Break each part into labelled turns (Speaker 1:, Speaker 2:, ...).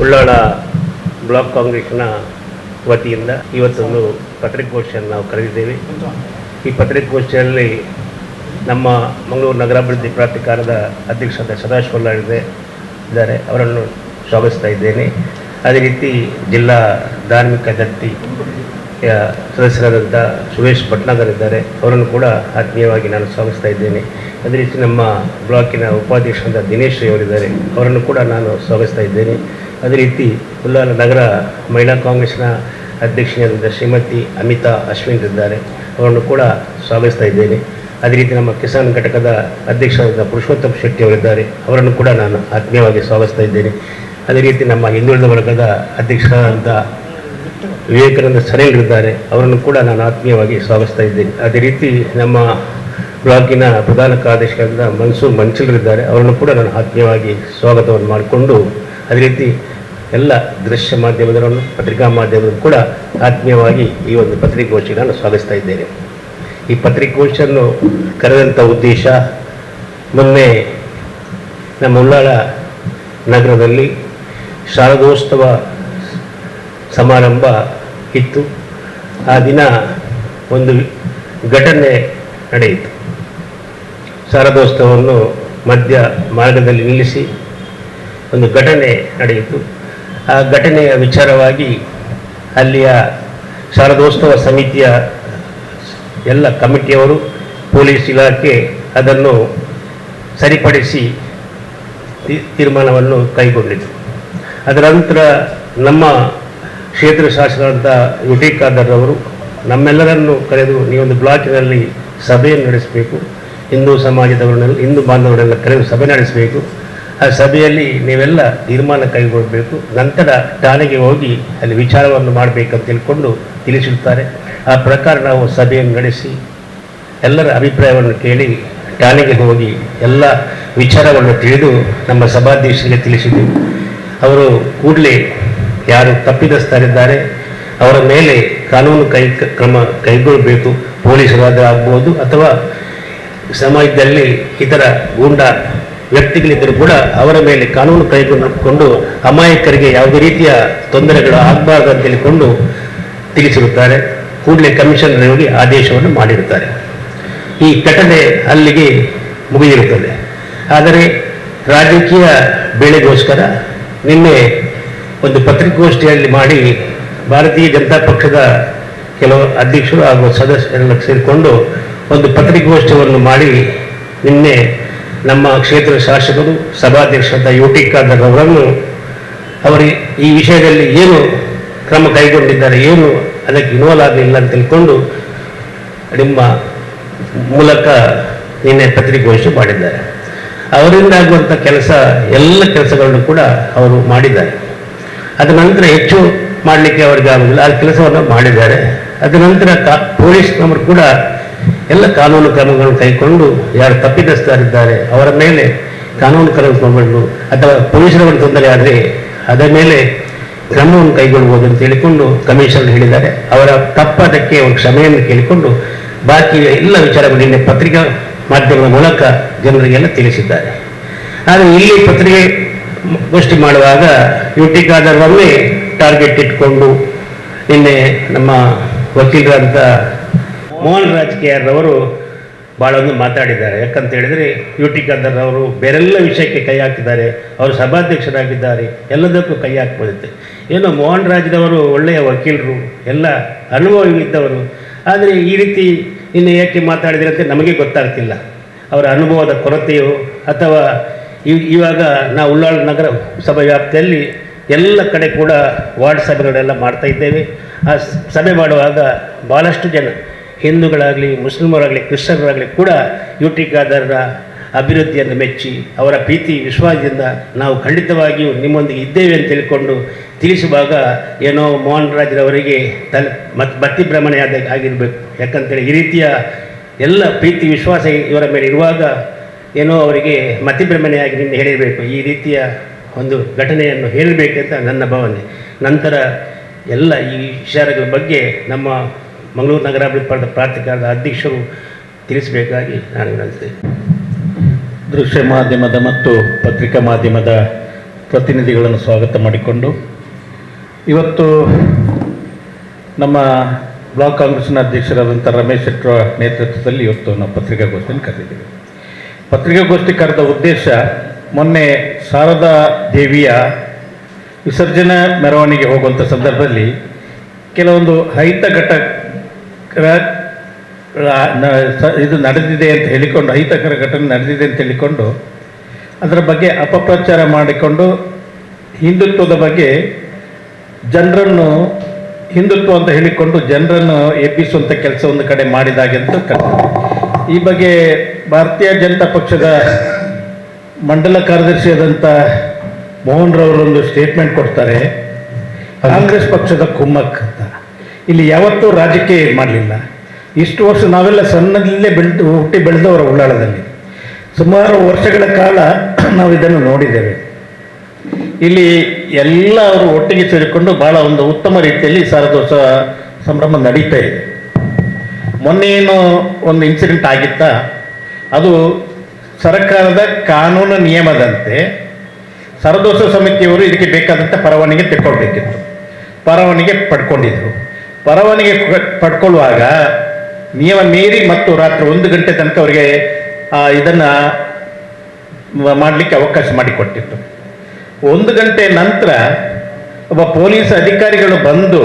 Speaker 1: Ullal block ಕಾಂಗ್ರೆಸ್ನ ವತಿಯಿಂದ ಇವತ್ತೊಂದು ಪತ್ರಿಕಾಗೋಷ್ಠಿಯನ್ನು ನಾವು ಕರೆದಿದ್ದೇವೆ. ಈ ಪತ್ರಿಕಾಗೋಷ್ಠಿಯಲ್ಲಿ ನಮ್ಮ ಮಂಗಳೂರು ನಗರಾಭಿವೃದ್ಧಿ ಪ್ರಾಧಿಕಾರದ ಅಧ್ಯಕ್ಷರಾದ ಸದಾಶಿವ ಇದ್ದಾರೆ, ಅವರನ್ನು ಸ್ವಾಗತಿಸ್ತಾ ಇದ್ದೇನೆ. ಅದೇ ರೀತಿ ಜಿಲ್ಲಾ ಧಾರ್ಮಿಕ ದತ್ತಿ ಸದಸ್ಯರಾದಂಥ ಸುರೇಶ್ ಭಟ್ನಾಗರ್ ಇದ್ದಾರೆ, ಅವರನ್ನು ಕೂಡ ಆತ್ಮೀಯವಾಗಿ ನಾನು ಸ್ವಾಗತಿಸ್ತಾ ಇದ್ದೇನೆ. ಅದೇ ರೀತಿ ನಮ್ಮ ಬ್ಲಾಕಿನ ಉಪಾಧ್ಯಕ್ಷರಾದ ದಿನೇಶ್ ಅವರಿದ್ದಾರೆ, ಅವರನ್ನು ಕೂಡ ನಾನು ಸ್ವಾಗತಿಸ್ತಾ ಇದ್ದೇನೆ. ಅದೇ ರೀತಿ ಉಳ್ಳಾಲ ನಗರ ಮಹಿಳಾ ಕಾಂಗ್ರೆಸ್ನ ಅಧ್ಯಕ್ಷರಾದ ಶ್ರೀಮತಿ ಅಮಿತಾ ಅಶ್ವಿನ್ ಇದ್ದಾರೆ, ಅವರನ್ನು ಕೂಡ ಸ್ವಾಗತಿಸ್ತಾ ಇದ್ದೇನೆ. ಅದೇ ರೀತಿ ನಮ್ಮ ಕಿಸಾನ್ ಘಟಕದ ಅಧ್ಯಕ್ಷರಾದ ಪುರುಷೋತ್ತಮ್ ಶೆಟ್ಟಿ ಅವರಿದ್ದಾರೆ, ಅವರನ್ನು ಕೂಡ ನಾನು ಆತ್ಮೀಯವಾಗಿ ಸ್ವಾಗತಿಸ್ತಾ ಇದ್ದೇನೆ. ಅದೇ ರೀತಿ ನಮ್ಮ ಹಿಂದುಳಿದ ವರ್ಗದ ಅಧ್ಯಕ್ಷರಾದಂಥ ವಿವೇಕಾನಂದ ಸರೇಂದ್ರಿದ್ದಾರೆ, ಅವರನ್ನು ಕೂಡ ನಾನು ಆತ್ಮೀಯವಾಗಿ ಸ್ವಾಗತಿಸ್ತಾ ಇದ್ದೇನೆ. ಅದೇ ರೀತಿ ನಮ್ಮ ಬ್ಲಾಕಿನ ಪ್ರಧಾನ ಕಾರ್ಯದರ್ಶಿಯಾದ ಮನ್ಸೂರ್ ಮಂಚಲ್ರಿದ್ದಾರೆ, ಅವರನ್ನು ಕೂಡ ನಾನು ಆತ್ಮೀಯವಾಗಿ ಸ್ವಾಗತವನ್ನು ಮಾಡಿಕೊಂಡು ಅದೇ ರೀತಿ ಎಲ್ಲ ದೃಶ್ಯ ಮಾಧ್ಯಮದವರನ್ನು ಪತ್ರಿಕಾ ಮಾಧ್ಯಮದವರು ಕೂಡ ಆತ್ಮೀಯವಾಗಿ ಈ ಒಂದು ಪತ್ರಿಕಾಗೋಷ್ಠಿಗೆ ನಾನು ಸ್ವಾಗತಿಸ್ತಾ ಇದ್ದೇನೆ. ಈ ಪತ್ರಿಕಾಗೋಷ್ಠಿಯನ್ನು ಕರೆದಂಥ ಉದ್ದೇಶ, ಮೊನ್ನೆ ನಮ್ಮ ಉಳ್ಳಾಳ ನಗರದಲ್ಲಿ ಶಾರದೋತ್ಸವ ಸಮಾರಂಭ ಇತ್ತು. ಆ ದಿನ ಒಂದು ಘಟನೆ ನಡೆಯಿತು. ಶಾರದೋತ್ಸವವನ್ನು ಮಧ್ಯ ಮಾರ್ಗದಲ್ಲಿ ನಿಲ್ಲಿಸಿ ಒಂದು ಘಟನೆ ನಡೆಯಿತು. ಆ ಘಟನೆಯ ವಿಚಾರವಾಗಿ ಅಲ್ಲಿಯ ಶಾರದೋತ್ಸವ ಸಮಿತಿಯ ಎಲ್ಲ ಕಮಿಟಿಯವರು, ಪೊಲೀಸ್ ಇಲಾಖೆ ಅದನ್ನು ಸರಿಪಡಿಸಿ ತೀರ್ಮಾನವನ್ನು ಕೈಗೊಂಡಿತು. ಅದರ ನಂತರ ನಮ್ಮ ಕ್ಷೇತ್ರ ಶಾಸಕರಾದ ಯುಟಿ ಖಾದರ್ ಅವರು ನಮ್ಮೆಲ್ಲರನ್ನು ಕರೆದು ನೀವೊಂದು ಬ್ಲಾಕಿನಲ್ಲಿ ಸಭೆಯನ್ನು ನಡೆಸಬೇಕು, ಹಿಂದೂ ಸಮಾಜದವರನ್ನೆಲ್ಲ, ಹಿಂದೂ ಬಾಂಧವರನ್ನೆಲ್ಲ ಕರೆದು ಸಭೆ ನಡೆಸಬೇಕು. ಆ ಸಭೆಯಲ್ಲಿ ನೀವೆಲ್ಲ ತೀರ್ಮಾನ ಕೈಗೊಳ್ಳಬೇಕು, ನಂತರ ಠಾಣೆಗೆ ಹೋಗಿ ಅಲ್ಲಿ ವಿಚಾರವನ್ನು ಮಾಡಬೇಕಂತ ತಿಳ್ಕೊಂಡು ತಿಳಿಸಿರ್ತಾರೆ. ಆ ಪ್ರಕಾರ ನಾವು ಸಭೆಯನ್ನು ನಡೆಸಿ ಎಲ್ಲರ ಅಭಿಪ್ರಾಯವನ್ನು ಕೇಳಿ ಠಾಣೆಗೆ ಹೋಗಿ ಎಲ್ಲ ವಿಚಾರವನ್ನು ತಿಳಿದು ನಮ್ಮ ಸಭಾಧ್ಯಕ್ಷರಿಗೆ ತಿಳಿಸಿದೆವು. ಅವರು ಕೂಡಲೇ ಯಾರು ತಪ್ಪಿತಸ್ಥರಿದ್ದಾರೆ ಅವರ ಮೇಲೆ ಕಾನೂನು ಕ್ರಮ ಕೈಗೊಳ್ಳಬೇಕು. ಪೊಲೀಸರಾದರೂ ಆಗ್ಬೋದು ಅಥವಾ ಸಮಾಜದಲ್ಲಿ ಇತರ ಗೂಂಡಾ ವ್ಯಕ್ತಿಗಳಿದ್ದರೂ ಕೂಡ ಅವರ ಮೇಲೆ ಕಾನೂನು ಕೈಗೊಂಡು ಅಮಾಯಕರಿಗೆ ಯಾವುದೇ ರೀತಿಯ ತೊಂದರೆಗಳು ಆಗಬಾರ್ದು ಅಂತ ಹೇಳಿಕೊಂಡು ತಿಳಿಸಿರುತ್ತಾರೆ. ಕೂಡಲೇ ಕಮಿಷನರ್ ಹೋಗಿ ಆದೇಶವನ್ನು ಮಾಡಿರುತ್ತಾರೆ. ಈ ಘಟನೆ ಅಲ್ಲಿಗೆ ಮುಗಿದಿರುತ್ತದೆ. ಆದರೆ ರಾಜಕೀಯ ಬೇಳೆಗೋಸ್ಕರ ನಿನ್ನೆ ಒಂದು ಪತ್ರಿಕಾಗೋಷ್ಠಿಯಲ್ಲಿ ಮಾಡಿ ಭಾರತೀಯ ಜನತಾ ಪಕ್ಷದ ಕೆಲವು ಅಧ್ಯಕ್ಷರು ಹಾಗೂ ಸದಸ್ಯರೆಲ್ಲ ಸೇರಿಕೊಂಡು ಒಂದು ಪತ್ರಿಕಾಗೋಷ್ಠಿಯನ್ನು ಮಾಡಿ ನಿನ್ನೆ ನಮ್ಮ ಕ್ಷೇತ್ರ ಶಾಸಕರು ಸಭಾಧ್ಯಕ್ಷರಾದ ಯುಟಿ ಖಾದರ್ ಅವರನ್ನು ಅವರು ಈ ವಿಷಯದಲ್ಲಿ ಏನು ಕ್ರಮ ಕೈಗೊಂಡಿದ್ದಾರೆ, ಏನು ಅದಕ್ಕೆ ಇನ್ವಾಲ್ವ್ ಆಗಲಿಲ್ಲ ಅಂತ ತಿಳ್ಕೊಂಡು ನಿಮ್ಮ ಮೂಲಕ ನಿನ್ನೆ ಪತ್ರಿಕಾಗೋಷ್ಠಿ ಮಾಡಿದ್ದಾರೆ. ಅವರಿಂದ ಆಗುವಂಥ ಎಲ್ಲ ಕೆಲಸಗಳನ್ನು ಕೂಡ ಅವರು ಮಾಡಿದ್ದಾರೆ. ಅದ ನಂತರ ಹೆಚ್ಚು ಮಾಡಲಿಕ್ಕೆ ಅವರಿಗೆ ಆಗುವುದಿಲ್ಲ, ಆ ಕೆಲಸವನ್ನು ಮಾಡಿದ್ದಾರೆ. ಅದ ನಂತರ ಪೊಲೀಸ್ನವರು ಕೂಡ ಎಲ್ಲ ಕಾನೂನು ಕ್ರಮಗಳನ್ನು ಕೈಗೊಂಡು ಯಾರು ತಪ್ಪಿತಸ್ಥರಿದ್ದಾರೆ ಅವರ ಮೇಲೆ ಕಾನೂನು ಕ್ರಮ ಕೈಗೊಂಡು ಅಥವಾ ಪೊಲೀಸರವರ ತೊಂದರೆ ಆದರೆ ಅದರ ಮೇಲೆ ಕ್ರಮವನ್ನು ಕೈಗೊಳ್ಳಬಹುದು ಅಂತ ಹೇಳಿಕೊಂಡು ಕಮಿಷನರ್ ಹೇಳಿದ್ದಾರೆ. ಅವರ ತಪ್ಪದಕ್ಕೆ ಅವರು ಕ್ಷಮೆಯನ್ನು ಕೇಳಿಕೊಂಡು ಬಾಕಿ ಎಲ್ಲ ವಿಚಾರಗಳು ನಿನ್ನೆ ಪತ್ರಿಕಾ ಮಾಧ್ಯಮದ ಮೂಲಕ ಜನರಿಗೆಲ್ಲ ತಿಳಿಸಿದ್ದಾರೆ. ಆದರೆ ಇಲ್ಲಿ ಪತ್ರಿಕಾಗೋಷ್ಠಿ ಮಾಡುವಾಗ ಯುಟಿ ಖಾದರ್ವನ್ನೇ ಟಾರ್ಗೆಟ್ ಇಟ್ಕೊಂಡು ನಿನ್ನೆ ನಮ್ಮ ವಕೀಲರಾದಂಥ ಮೋಹನ್ ರಾಜ್ KR ಅವರು ಭಾಳ ಒಂದು ಮಾತಾಡಿದ್ದಾರೆ. ಯಾಕಂತ ಹೇಳಿದರೆ ಯುಟಿ ಖಾದರ್ ಅವರು ಬೇರೆಲ್ಲ ವಿಷಯಕ್ಕೆ ಕೈ ಹಾಕಿದ್ದಾರೆ, ಅವರು ಸಭಾಧ್ಯಕ್ಷರಾಗಿದ್ದಾರೆ, ಎಲ್ಲದಕ್ಕೂ ಕೈ ಹಾಕ್ಬೋದಿತ್ತು. ಏನೋ ಮೋಹನ್ ರಾಜ್ದವರು ಒಳ್ಳೆಯ ವಕೀಲರು, ಎಲ್ಲ ಅನುಭವವಿದ್ದವರು. ಆದರೆ ಈ ರೀತಿ ಇನ್ನು ಏಕೆ ಮಾತಾಡಿದರೆ ಅಂತ ನಮಗೆ ಗೊತ್ತಾಗ್ತಿಲ್ಲ. ಅವರ ಅನುಭವದ ಕೊರತೆಯೋ ಅಥವಾ ಇವಾಗ ನಾವು ಉಳ್ಳಾಳ ನಗರ ಸಭೆ ವ್ಯಾಪ್ತಿಯಲ್ಲಿ ಎಲ್ಲ ಕಡೆ ಕೂಡ ವಾರ್ಡ್ ಸಭೆಗಳೆಲ್ಲ ಮಾಡ್ತಾ ಇದ್ದೇವೆ. ಆ ಸಭೆ ಮಾಡುವಾಗ ಭಾಳಷ್ಟು ಜನ ಹಿಂದೂಗಳಾಗಲಿ, ಮುಸ್ಲಿಮರಾಗಲಿ, ಕ್ರಿಶ್ಚಿಯನ್ರಾಗಲಿ ಕೂಡ ಯುಟಿ ಖಾದರ್ರ ಅಭಿವೃದ್ಧಿಯನ್ನು ಮೆಚ್ಚಿ ಅವರ ಪ್ರೀತಿ ವಿಶ್ವಾಸದಿಂದ ನಾವು ಖಂಡಿತವಾಗಿಯೂ ನಿಮ್ಮೊಂದಿಗೆ ಇದ್ದೇವೆ ಅಂತ ತಿಳ್ಕೊಂಡು ತಿಳಿಸುವಾಗ ಏನೋ ಮೋಹನ್ ರಾಜ್ರವರಿಗೆ ಮತಿಭ್ರಮಣೆ ಆಗಿರಬೇಕು. ಯಾಕಂತೇಳಿ ಈ ರೀತಿಯ ಎಲ್ಲ ಪ್ರೀತಿ ವಿಶ್ವಾಸ ಇವರ ಮೇಲೆ ಇರುವಾಗ ಏನೋ ಅವರಿಗೆ ಮತಿಭ್ರಮಣೆಯಾಗಿ ನಿನ್ನೆ ಹೇಳಿರಬೇಕು. ಈ ರೀತಿಯ ಒಂದು ಘಟನೆಯನ್ನು ಹೇಳಬೇಕಂತ ನನ್ನ ಭಾವನೆ. ನಂತರ ಎಲ್ಲ ಈ ವಿಚಾರಗಳ ಬಗ್ಗೆ ನಮ್ಮ ಮಂಗಳೂರು ನಗರಾಭಿವೃದ್ಧಿ ಪ್ರಾಧಿಕಾರದ ಅಧ್ಯಕ್ಷರು ತಿಳಿಸಬೇಕಾಗಿ ನಾನು ವಿನಂತಿಸ್ತೇನೆ.
Speaker 2: ದೃಶ್ಯ ಮಾಧ್ಯಮದ ಮತ್ತು ಪತ್ರಿಕಾ ಮಾಧ್ಯಮದ ಪ್ರತಿನಿಧಿಗಳನ್ನು ಸ್ವಾಗತ ಮಾಡಿಕೊಂಡು ಇವತ್ತು ನಮ್ಮ ಬ್ಲಾಕ್ ಕಾಂಗ್ರೆಸ್ನ ಅಧ್ಯಕ್ಷರಾದಂಥ ರಮೇಶ್ ಶೆಟ್ಟರ ನೇತೃತ್ವದಲ್ಲಿ ಇವತ್ತು ನಾವು ಪತ್ರಿಕಾಗೋಷ್ಠಿಯನ್ನು ಕರೆದಿದ್ದೀವಿ. ಪತ್ರಿಕಾಗೋಷ್ಠಿ ಕರೆದ ಉದ್ದೇಶ, ಮೊನ್ನೆ ಶಾರದಾ ದೇವಿಯ ವಿಸರ್ಜನಾ ಮೆರವಣಿಗೆ ಹೋಗುವಂಥ ಸಂದರ್ಭದಲ್ಲಿ ಕೆಲವೊಂದು ಅಹಿತ ಇದು ನಡೆದಿದೆ ಅಂತ ಹೇಳಿಕೊಂಡು, ಅಹಿತಕರ ಘಟನೆ ನಡೆದಿದೆ ಅಂತ ಹೇಳಿಕೊಂಡು ಅದರ ಬಗ್ಗೆ ಅಪಪ್ರಚಾರ ಮಾಡಿಕೊಂಡು ಹಿಂದುತ್ವದ ಬಗ್ಗೆ ಜನರನ್ನು, ಹಿಂದುತ್ವ ಅಂತ ಹೇಳಿಕೊಂಡು ಜನರನ್ನು ಎಬ್ಬಿಸುವಂಥ ಕೆಲಸ ಒಂದು ಕಡೆ ಮಾಡಿದಾಗೆ ಅಂತ ಕರೀತಾರೆ. ಈ ಬಗ್ಗೆ ಭಾರತೀಯ ಜನತಾ ಪಕ್ಷದ ಮಂಡಲ ಕಾರ್ಯದರ್ಶಿಯಾದಂಥ ಮೋಹನ್ ರವರೊಂದು ಸ್ಟೇಟ್ಮೆಂಟ್ ಕೊಡ್ತಾರೆ, ಕಾಂಗ್ರೆಸ್ ಪಕ್ಷದ ಕುಮ್ಮಕ್ ಅಂತ. ಇಲ್ಲಿ ಯಾವತ್ತೂ ರಾಜಕೀಯ ಮಾಡಲಿಲ್ಲ. ಇಷ್ಟು ವರ್ಷ ನಾವೆಲ್ಲ ಸಣ್ಣದಲ್ಲೇ ಹುಟ್ಟಿ ಬೆಳೆದವರ ಉಳ್ಳಾಳದಲ್ಲಿ ಸುಮಾರು ವರ್ಷಗಳ ಕಾಲ ನಾವು ಇದನ್ನು ನೋಡಿದ್ದೇವೆ. ಇಲ್ಲಿ ಎಲ್ಲ ಅವರು ಒಟ್ಟಿಗೆ ಸೇರಿಕೊಂಡು ಭಾಳ ಒಂದು ಉತ್ತಮ ರೀತಿಯಲ್ಲಿ ಶಾರದೋತ್ಸವ ಸಂಭ್ರಮ ನಡೀತಾ ಇದೆ. ಮೊನ್ನೇನು ಒಂದು ಇನ್ಸಿಡೆಂಟ್ ಆಗಿತ್ತಾ, ಅದು ಸರ್ಕಾರದ ಕಾನೂನು ನಿಯಮದಂತೆ ಶಾರದೋತ್ಸವ ಸಮಿತಿಯವರು ಇದಕ್ಕೆ ಬೇಕಾದಂಥ ಪರವಾನಗಿ ತೆಕ್ಕೊಳ್ಬೇಕಿತ್ತು. ಪರವಾನಗಿ ಪಡ್ಕೊಂಡಿದ್ರು. ಪರವಾನಗಿ ಪಡ್ಕೊಳ್ಳುವಾಗ ನಿಯಮ ಮೀರಿ ಮತ್ತು ರಾತ್ರಿ 1 ಗಂಟೆ ತನಕ ಅವರಿಗೆ ಇದನ್ನು ಮಾಡಲಿಕ್ಕೆ ಅವಕಾಶ ಮಾಡಿಕೊಟ್ಟಿತ್ತು. 1 ಗಂಟೆ ನಂತರ ಒಬ್ಬ ಪೊಲೀಸ್ ಅಧಿಕಾರಿಗಳು ಬಂದು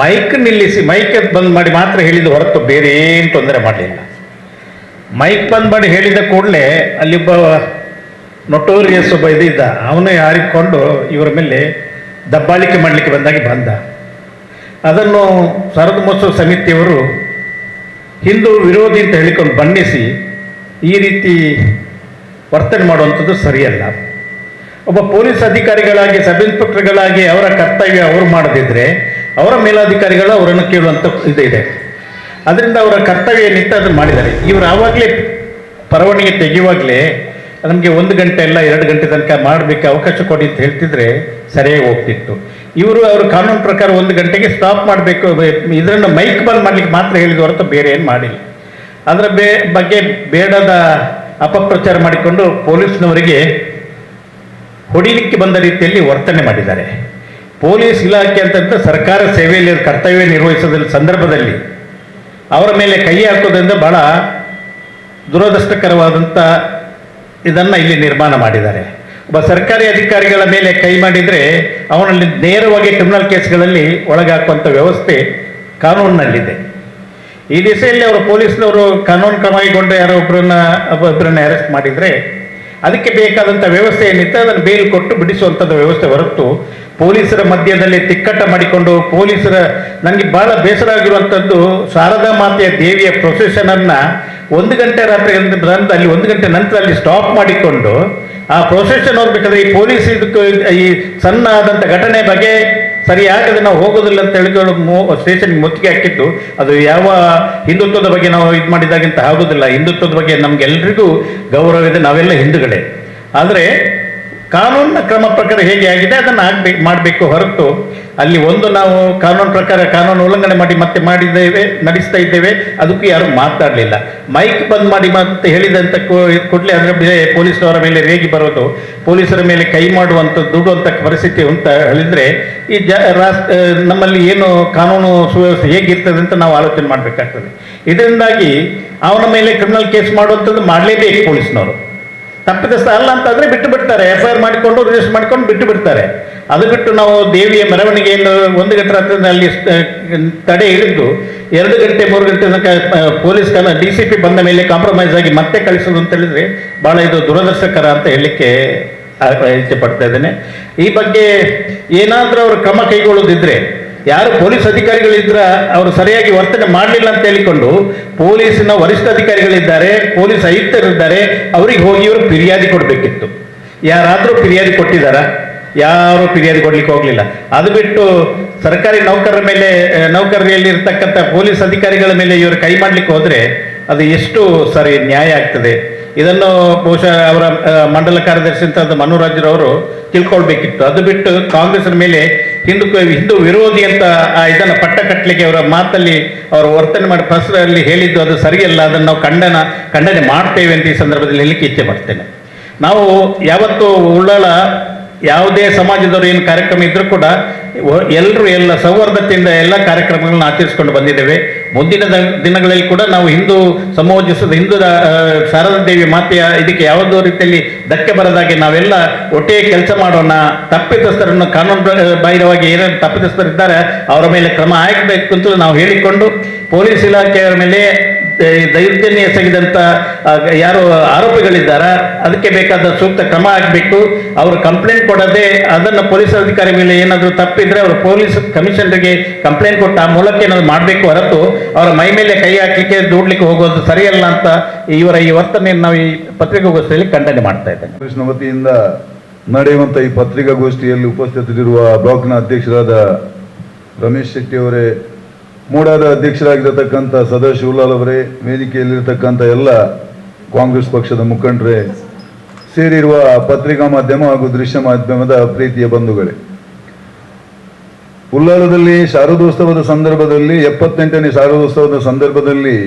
Speaker 2: ಮೈಕ್ ನಿಲ್ಲಿಸಿ, ಮೈಕ್ ಬಂದ್ ಮಾಡಿ ಮಾತ್ರ ಹೇಳಿದ ಹೊರತು ಬೇರೆ ಏನು ತೊಂದರೆ ಮಾಡಲಿಲ್ಲ. ಮೈಕ್ ಬಂದ್ ಮಾಡಿ ಹೇಳಿದ ಕೂಡಲೇ ಅಲ್ಲಿಬ್ಬ ನೊಟೋರಿಯಸ್ ಒಬ್ಬ ಇದ್ದ, ಅವನೇ ಹಾರಿಕೊಂಡು ಇವರ ಮೇಲೆ ದಬ್ಬಾಳಿಕೆ ಮಾಡಲಿಕ್ಕೆ ಬಂದ. ಅದನ್ನು ಶಾರದಾ ಮಹೋತ್ಸವ ಸಮಿತಿಯವರು ಹಿಂದೂ ವಿರೋಧಿ ಅಂತ ಹೇಳಿಕೊಂಡು ಬಣ್ಣಿಸಿ ಈ ರೀತಿ ವರ್ತನೆ ಮಾಡುವಂಥದ್ದು ಸರಿಯಲ್ಲ. ಒಬ್ಬ ಪೊಲೀಸ್ ಅಧಿಕಾರಿಗಳಾಗಿ, ಸಬ್ ಇನ್ಸ್ಪೆಕ್ಟರ್ಗಳಾಗಿ ಅವರ ಕರ್ತವ್ಯ ಅವರು ಮಾಡದಿದ್ದರೆ ಅವರ ಮೇಲಾಧಿಕಾರಿಗಳು ಅವರನ್ನು ಕೇಳುವಂಥ ಇದೆ. ಅದರಿಂದ ಅವರ ಕರ್ತವ್ಯ ಏನಿತ್ತು ಅದನ್ನು ಮಾಡಿದ್ದಾರೆ. ಇವರು ಆವಾಗಲೇ ಪರವಾನಗಿ ತೆಗೆಯುವಾಗಲೇ ನಮಗೆ 1 ಗಂಟೆ ಎಲ್ಲ 2 ಗಂಟೆ ತನಕ ಮಾಡಲಿಕ್ಕೆ ಅವಕಾಶ ಕೊಡಿ ಅಂತ ಹೇಳ್ತಿದ್ರೆ ಸರಿಯಾಗಿ ಹೋಗ್ತಿತ್ತು. ಇವರು ಅವರು ಕಾನೂನು ಪ್ರಕಾರ 1 ಗಂಟೆಗೆ ಸ್ಟಾಪ್ ಮಾಡಬೇಕು, ಇದನ್ನು ಮೈಕ್ ಬಂದ್ ಮಾಡಲಿಕ್ಕೆ ಮಾತ್ರ ಹೇಳಿದ ಹೊರತು ಬೇರೆ ಏನು ಮಾಡಿಲ್ಲ. ಅದರ ಬಗ್ಗೆ ಬೇಡದ ಅಪಪ್ರಚಾರ ಮಾಡಿಕೊಂಡು ಪೊಲೀಸ್ನವರಿಗೆ ಹೊಡಿಲಿಕ್ಕೆ ಬಂದ ರೀತಿಯಲ್ಲಿ ವರ್ತನೆ ಮಾಡಿದ್ದಾರೆ. ಪೊಲೀಸ್ ಇಲಾಖೆ ಅಂತಂದ್ರೆ ಸರ್ಕಾರ ಸೇವೆಯಲ್ಲಿ ಕರ್ತವ್ಯ ನಿರ್ವಹಿಸೋದ್ರ ಸಂದರ್ಭದಲ್ಲಿ ಅವರ ಮೇಲೆ ಕೈ ಹಾಕೋದ್ರಿಂದ ಬಹಳ ದುರದೃಷ್ಟಕರವಾದಂಥ ಇದನ್ನು ಇಲ್ಲಿ ನಿರ್ಮಾಣ ಮಾಡಿದ್ದಾರೆ. ಒಬ್ಬ ಸರ್ಕಾರಿ ಅಧಿಕಾರಿಗಳ ಮೇಲೆ ಕೈ ಮಾಡಿದರೆ ಅವನಲ್ಲಿ ನೇರವಾಗಿ ಕ್ರಿಮಿನಲ್ ಕೇಸ್ಗಳಲ್ಲಿ ಒಳಗಾಕುವಂಥ ವ್ಯವಸ್ಥೆ ಕಾನೂನಿನಲ್ಲಿದೆ. ಈ ದಿಸೆಯಲ್ಲಿ ಅವರು ಪೊಲೀಸ್ನವರು ಕಾನೂನು ಕ್ರಮ ಕೈಗೊಂಡು ಯಾರೋ ಒಬ್ಬರನ್ನ ಅರೆಸ್ಟ್ ಮಾಡಿದರೆ ಅದಕ್ಕೆ ಬೇಕಾದಂಥ ವ್ಯವಸ್ಥೆ ಏನಿತ್ತು ಅದನ್ನು ಬೇಲ್ ಕೊಟ್ಟು ಬಿಡಿಸುವಂಥದ್ದು ವ್ಯವಸ್ಥೆ ಹೊರತು ಪೊಲೀಸರ ಮಧ್ಯದಲ್ಲಿ ತಿಕ್ಕಟ್ಟ ಮಾಡಿಕೊಂಡು ನನಗೆ ಭಾಳ ಬೇಸರ ಆಗಿರುವಂಥದ್ದು, ಶಾರದಾ ಮಾತೆಯ ದೇವಿಯ ಪ್ರೊಸೆಷನನ್ನು 1 ಗಂಟೆ ರಾತ್ರಿ ಅಲ್ಲಿ 1 ಗಂಟೆ ನಂತರ ಅಲ್ಲಿ ಸ್ಟಾಪ್ ಮಾಡಿಕೊಂಡು ಆ ಪ್ರೊಸೆಷನ್ ಹೋಗ್ಬೇಕಾದ್ರೆ ಈ ಪೊಲೀಸ್ ಇದಕ್ಕೆ ಈ ಸಣ್ಣ ಆದಂಥ ಘಟನೆ ಬಗ್ಗೆ ಸರಿಯಾಗದೆ ನಾವು ಹೋಗೋದಿಲ್ಲ ಅಂತ ಹೇಳಿಕೊಂಡು ಸ್ಟೇಷನ್ಗೆ ಮುತ್ತಿಗೆ ಹಾಕಿದ್ದು, ಅದು ಯಾವ ಹಿಂದುತ್ವದ ಬಗ್ಗೆ ನಾವು ಇದು ಮಾಡಿದಾಗಿಂತ ಆಗೋದಿಲ್ಲ. ಹಿಂದುತ್ವದ ಬಗ್ಗೆ ನಮಗೆಲ್ಲರಿಗೂ ಗೌರವ ಇದೆ, ನಾವೆಲ್ಲ ಹಿಂದೂಗಳೇ. ಆದರೆ ಕಾನೂನಿನ ಕ್ರಮ ಪ್ರಕಾರ ಹೇಗೆ ಆಗಿದೆ ಅದನ್ನು ಮಾಡಬೇಕು ಹೊರತು ಅಲ್ಲಿ ನಾವು ಕಾನೂನು ಪ್ರಕಾರ ಕಾನೂನು ಉಲ್ಲಂಘನೆ ಮಾಡಿ ಮತ್ತೆ ನಡೆಸ್ತಾ ಇದ್ದೇವೆ, ಅದಕ್ಕೂ ಯಾರು ಮಾತಾಡಲಿಲ್ಲ. ಮೈಕ್ ಬಂದ್ ಮಾಡಿ ಮತ್ತೆ ಹೇಳಿದಂಥ ಕೂಡಲೇ ಅದರ ಮೇಲೆ ಪೊಲೀಸರ ಮೇಲೆ ರೇಗಿ ಬರೋದು, ಪೊಲೀಸರ ಮೇಲೆ ಕೈ ಮಾಡುವಂಥ ದುಡುವಂಥ ಪರಿಸ್ಥಿತಿ ಅಂತ ಹೇಳಿದರೆ ಈ ನಮ್ಮಲ್ಲಿ ಏನು ಕಾನೂನು ಸುವ್ಯವಸ್ಥೆ ಹೇಗಿರ್ತದೆ ಅಂತ ನಾವು ಆಲೋಚನೆ ಮಾಡಬೇಕಾಗ್ತದೆ. ಇದರಿಂದಾಗಿ ಅವನ ಮೇಲೆ ಕ್ರಿಮಿನಲ್ ಕೇಸ್ ಮಾಡುವಂಥದ್ದು ಮಾಡಲೇಬೇಕು. ಪೊಲೀಸ್ನವರು ತಪ್ಪಿದಸ್ತ ಅಲ್ಲ ಅಂತಂದರೆ ಬಿಟ್ಟು ಬಿಡ್ತಾರೆ, FIR ಮಾಡಿಕೊಂಡು ರಿಜಿಸ್ಟರ್ ಮಾಡಿಕೊಂಡು ಬಿಟ್ಟು ಬಿಡ್ತಾರೆ. ಅದು ಬಿಟ್ಟು ನಾವು ದೇವಿಯ ಮೆರವಣಿಗೆಯನ್ನು 1 ಗಂಟೆ ರಾತ್ರಿ ಅಲ್ಲಿ ತಡೆ ಹಿಡಿದು 2 ಗಂಟೆ 3 ಗಂಟೆ ತನಕ ಪೊಲೀಸ್ DCP ಬಂದ ಮೇಲೆ ಕಾಂಪ್ರಮೈಸ್ ಆಗಿ ಮತ್ತೆ ಕಳಿಸೋದು ಅಂತ ಹೇಳಿದರೆ ಭಾಳ ಇದು ದುರದೃಷ್ಟಕರ ಅಂತ ಹೇಳಲಿಕ್ಕೆ ಇಚ್ಛೆ ಪಡ್ತಾ ಇದ್ದೇನೆ. ಈ ಬಗ್ಗೆ ಏನಾದರೂ ಅವರು ಕ್ರಮ ಕೈಗೊಳ್ಳೋದಿದ್ರೆ, ಯಾರು ಪೊಲೀಸ್ ಅಧಿಕಾರಿಗಳಿದ್ರ ಅವರು ಸರಿಯಾಗಿ ವರ್ತನೆ ಮಾಡಲಿಲ್ಲ ಅಂತ ಹೇಳಿಕೊಂಡು ಪೊಲೀಸಿನ ವರಿಷ್ಠ ಅಧಿಕಾರಿಗಳಿದ್ದಾರೆ, ಪೊಲೀಸ್ ಆಯುಕ್ತರಿದ್ದಾರೆ, ಅವರಿಗೆ ಹೋಗಿ ಇವರು ಫಿರ್ಯಾದಿ ಕೊಡಬೇಕಿತ್ತು. ಯಾರಾದರೂ ಫಿರ್ಯಾದಿ ಕೊಟ್ಟಿದ್ದಾರಾ? ಯಾರೂ ಫಿರ್ಯಾದಿ ಕೊಡ್ಲಿಕ್ಕೆ ಹೋಗಲಿಲ್ಲ. ಅದು ಬಿಟ್ಟು ಸರ್ಕಾರಿ ನೌಕರರಲ್ಲಿ ಇರ್ತಕ್ಕಂಥ ಪೊಲೀಸ್ ಅಧಿಕಾರಿಗಳ ಮೇಲೆ ಇವರು ಕೈ ಮಾಡಲಿಕ್ಕೆ ಹೋದರೆ ಅದು ಎಷ್ಟು ಸರಿ ನ್ಯಾಯ ಆಗ್ತದೆ? ಇದನ್ನು ಬಹುಶಃ ಅವರ ಮಂಡಲ ಕಾರ್ಯದರ್ಶಿ ಅಂತ ಮನುರಾಜ್ರವರು ತಿಳ್ಕೊಳ್ಬೇಕಿತ್ತು. ಅದು ಬಿಟ್ಟು ಕಾಂಗ್ರೆಸ್ನ ಮೇಲೆ ಹಿಂದೂ ವಿರೋಧಿ ಅಂತ ಇದನ್ನು ಪಟ್ಟ ಕಟ್ಟಲಿಕ್ಕೆ ಅವರ ಮಾತಲ್ಲಿ ಅವರು ವರ್ತನೆ ಮಾಡಿ ಫಸ್ರಲ್ಲಿ ಹೇಳಿದ್ದು ಅದು ಸರಿಯಲ್ಲ. ಅದನ್ನು ನಾವು ಖಂಡನೆ ಮಾಡ್ತೇವೆ ಅಂತ ಈ ಸಂದರ್ಭದಲ್ಲಿ ಹೇಳಲಿಕ್ಕೆ ಇಚ್ಛೆ ಪಡ್ತೇನೆ. ನಾವು ಯಾವತ್ತೂ ಉಳ್ಳಾಳ ಯಾವುದೇ ಸಮಾಜದವರು ಏನು ಕಾರ್ಯಕ್ರಮ ಇದ್ರೂ ಕೂಡ ಎಲ್ಲರೂ ಎಲ್ಲ ಸೌಹಾರ್ದತೆಯಿಂದ ಎಲ್ಲ ಕಾರ್ಯಕ್ರಮಗಳನ್ನ ಆಚರಿಸಿಕೊಂಡು ಬಂದಿದ್ದೇವೆ. ಮುಂದಿನ ದಿನಗಳಲ್ಲಿ ಕೂಡ ನಾವು ಹಿಂದೂ ಹಿಂದೂ ಶಾರದಾ ದೇವಿ ಮಾತೆಯ ಇದಕ್ಕೆ ಯಾವುದೋ ರೀತಿಯಲ್ಲಿ ಧಕ್ಕೆ ಬರದಾಗೆ ನಾವೆಲ್ಲ ಒಟ್ಟಿಗೆ ಕೆಲಸ ಮಾಡೋಣ. ತಪ್ಪಿತಸ್ಥರನ್ನು ಕಾನೂನು ಬಾಹಿರವಾಗಿ ಏನೇನು ತಪ್ಪಿತಸ್ಥರಿದ್ದಾರೆ ಅವರ ಮೇಲೆ ಕ್ರಮ ಆಗಬೇಕು ಅಂತ ನಾವು ಹೇಳಿಕೊಂಡು, ಪೊಲೀಸ್ ಇಲಾಖೆಯ ಮೇಲೆ ದೌರ್ಜನ್ಯ ಎಸಗಿದಂಥ ಯಾರು ಆರೋಪಿಗಳಿದ್ದಾರ ಅದಕ್ಕೆ ಬೇಕಾದ ಸೂಕ್ತ ಕ್ರಮ ಆಗಬೇಕು. ಅವರು ಕಂಪ್ಲೇಂಟ್ ಕೊಡದೆ ಅದನ್ನು ಪೊಲೀಸ್ ಅಧಿಕಾರಿ ಮೇಲೆ ಏನಾದರೂ ತಪ್ಪಿದ್ರೆ ಅವರು ಪೊಲೀಸ್ ಕಮಿಷನರ್ಗೆ ಕಂಪ್ಲೇಂಟ್ ಕೊಟ್ಟು ಆ ಮೂಲಕ ಏನಾದ್ರು ಮಾಡಬೇಕು ಹೊರತು ಅವರ ಮೈ ಮೇಲೆ ಕೈ ಹಾಕಲಿಕ್ಕೆ ದೂಡ್ಲಿಕ್ಕೆ ಹೋಗೋದು ಸರಿಯಲ್ಲ ಅಂತ ಇವರ ಈ ವರ್ತನೆಯನ್ನು ನಾವು ಈ ಪತ್ರಿಕಾಗೋಷ್ಠಿಯಲ್ಲಿ ಖಂಡನೆ ಮಾಡ್ತಾ ಇದ್ದೇನೆ.
Speaker 3: ಕೃಷ್ಣ ವತಿಯಿಂದ ನಡೆಯುವಂಥ ಈ ಪತ್ರಿಕಾಗೋಷ್ಠಿಯಲ್ಲಿ ಉಪಸ್ಥಿತರಿರುವ ಬ್ಲಾಕ್ನ ಅಧ್ಯಕ್ಷರಾದ ರಮೇಶ್ ಶೆಟ್ಟಿ ಅವರೇ, ಮೂಡಾದ ಅಧ್ಯಕ್ಷರಾಗಿರತಕ್ಕಂಥ ಸದಾಶಿವ ಉಲ್ಲಾಲ್ ಅವರೇ, ವೇದಿಕೆಯಲ್ಲಿರತಕ್ಕಂಥ ಎಲ್ಲ ಕಾಂಗ್ರೆಸ್ ಪಕ್ಷದ ಮುಖಂಡರೇ, ಸೇರಿರುವ ಪತ್ರಿಕಾ ಮಾಧ್ಯಮ ಹಾಗೂ ದೃಶ್ಯ ಮಾಧ್ಯಮದ ಪ್ರೀತಿಯ ಬಂಧುಗಳೇ, ಉಲ್ಲಾಲದಲ್ಲಿ ಶಾರದೋತ್ಸವದ ಸಂದರ್ಭದಲ್ಲಿ 78ನೇ ಶಾರದೋತ್ಸವದ ಸಂದರ್ಭದಲ್ಲಿ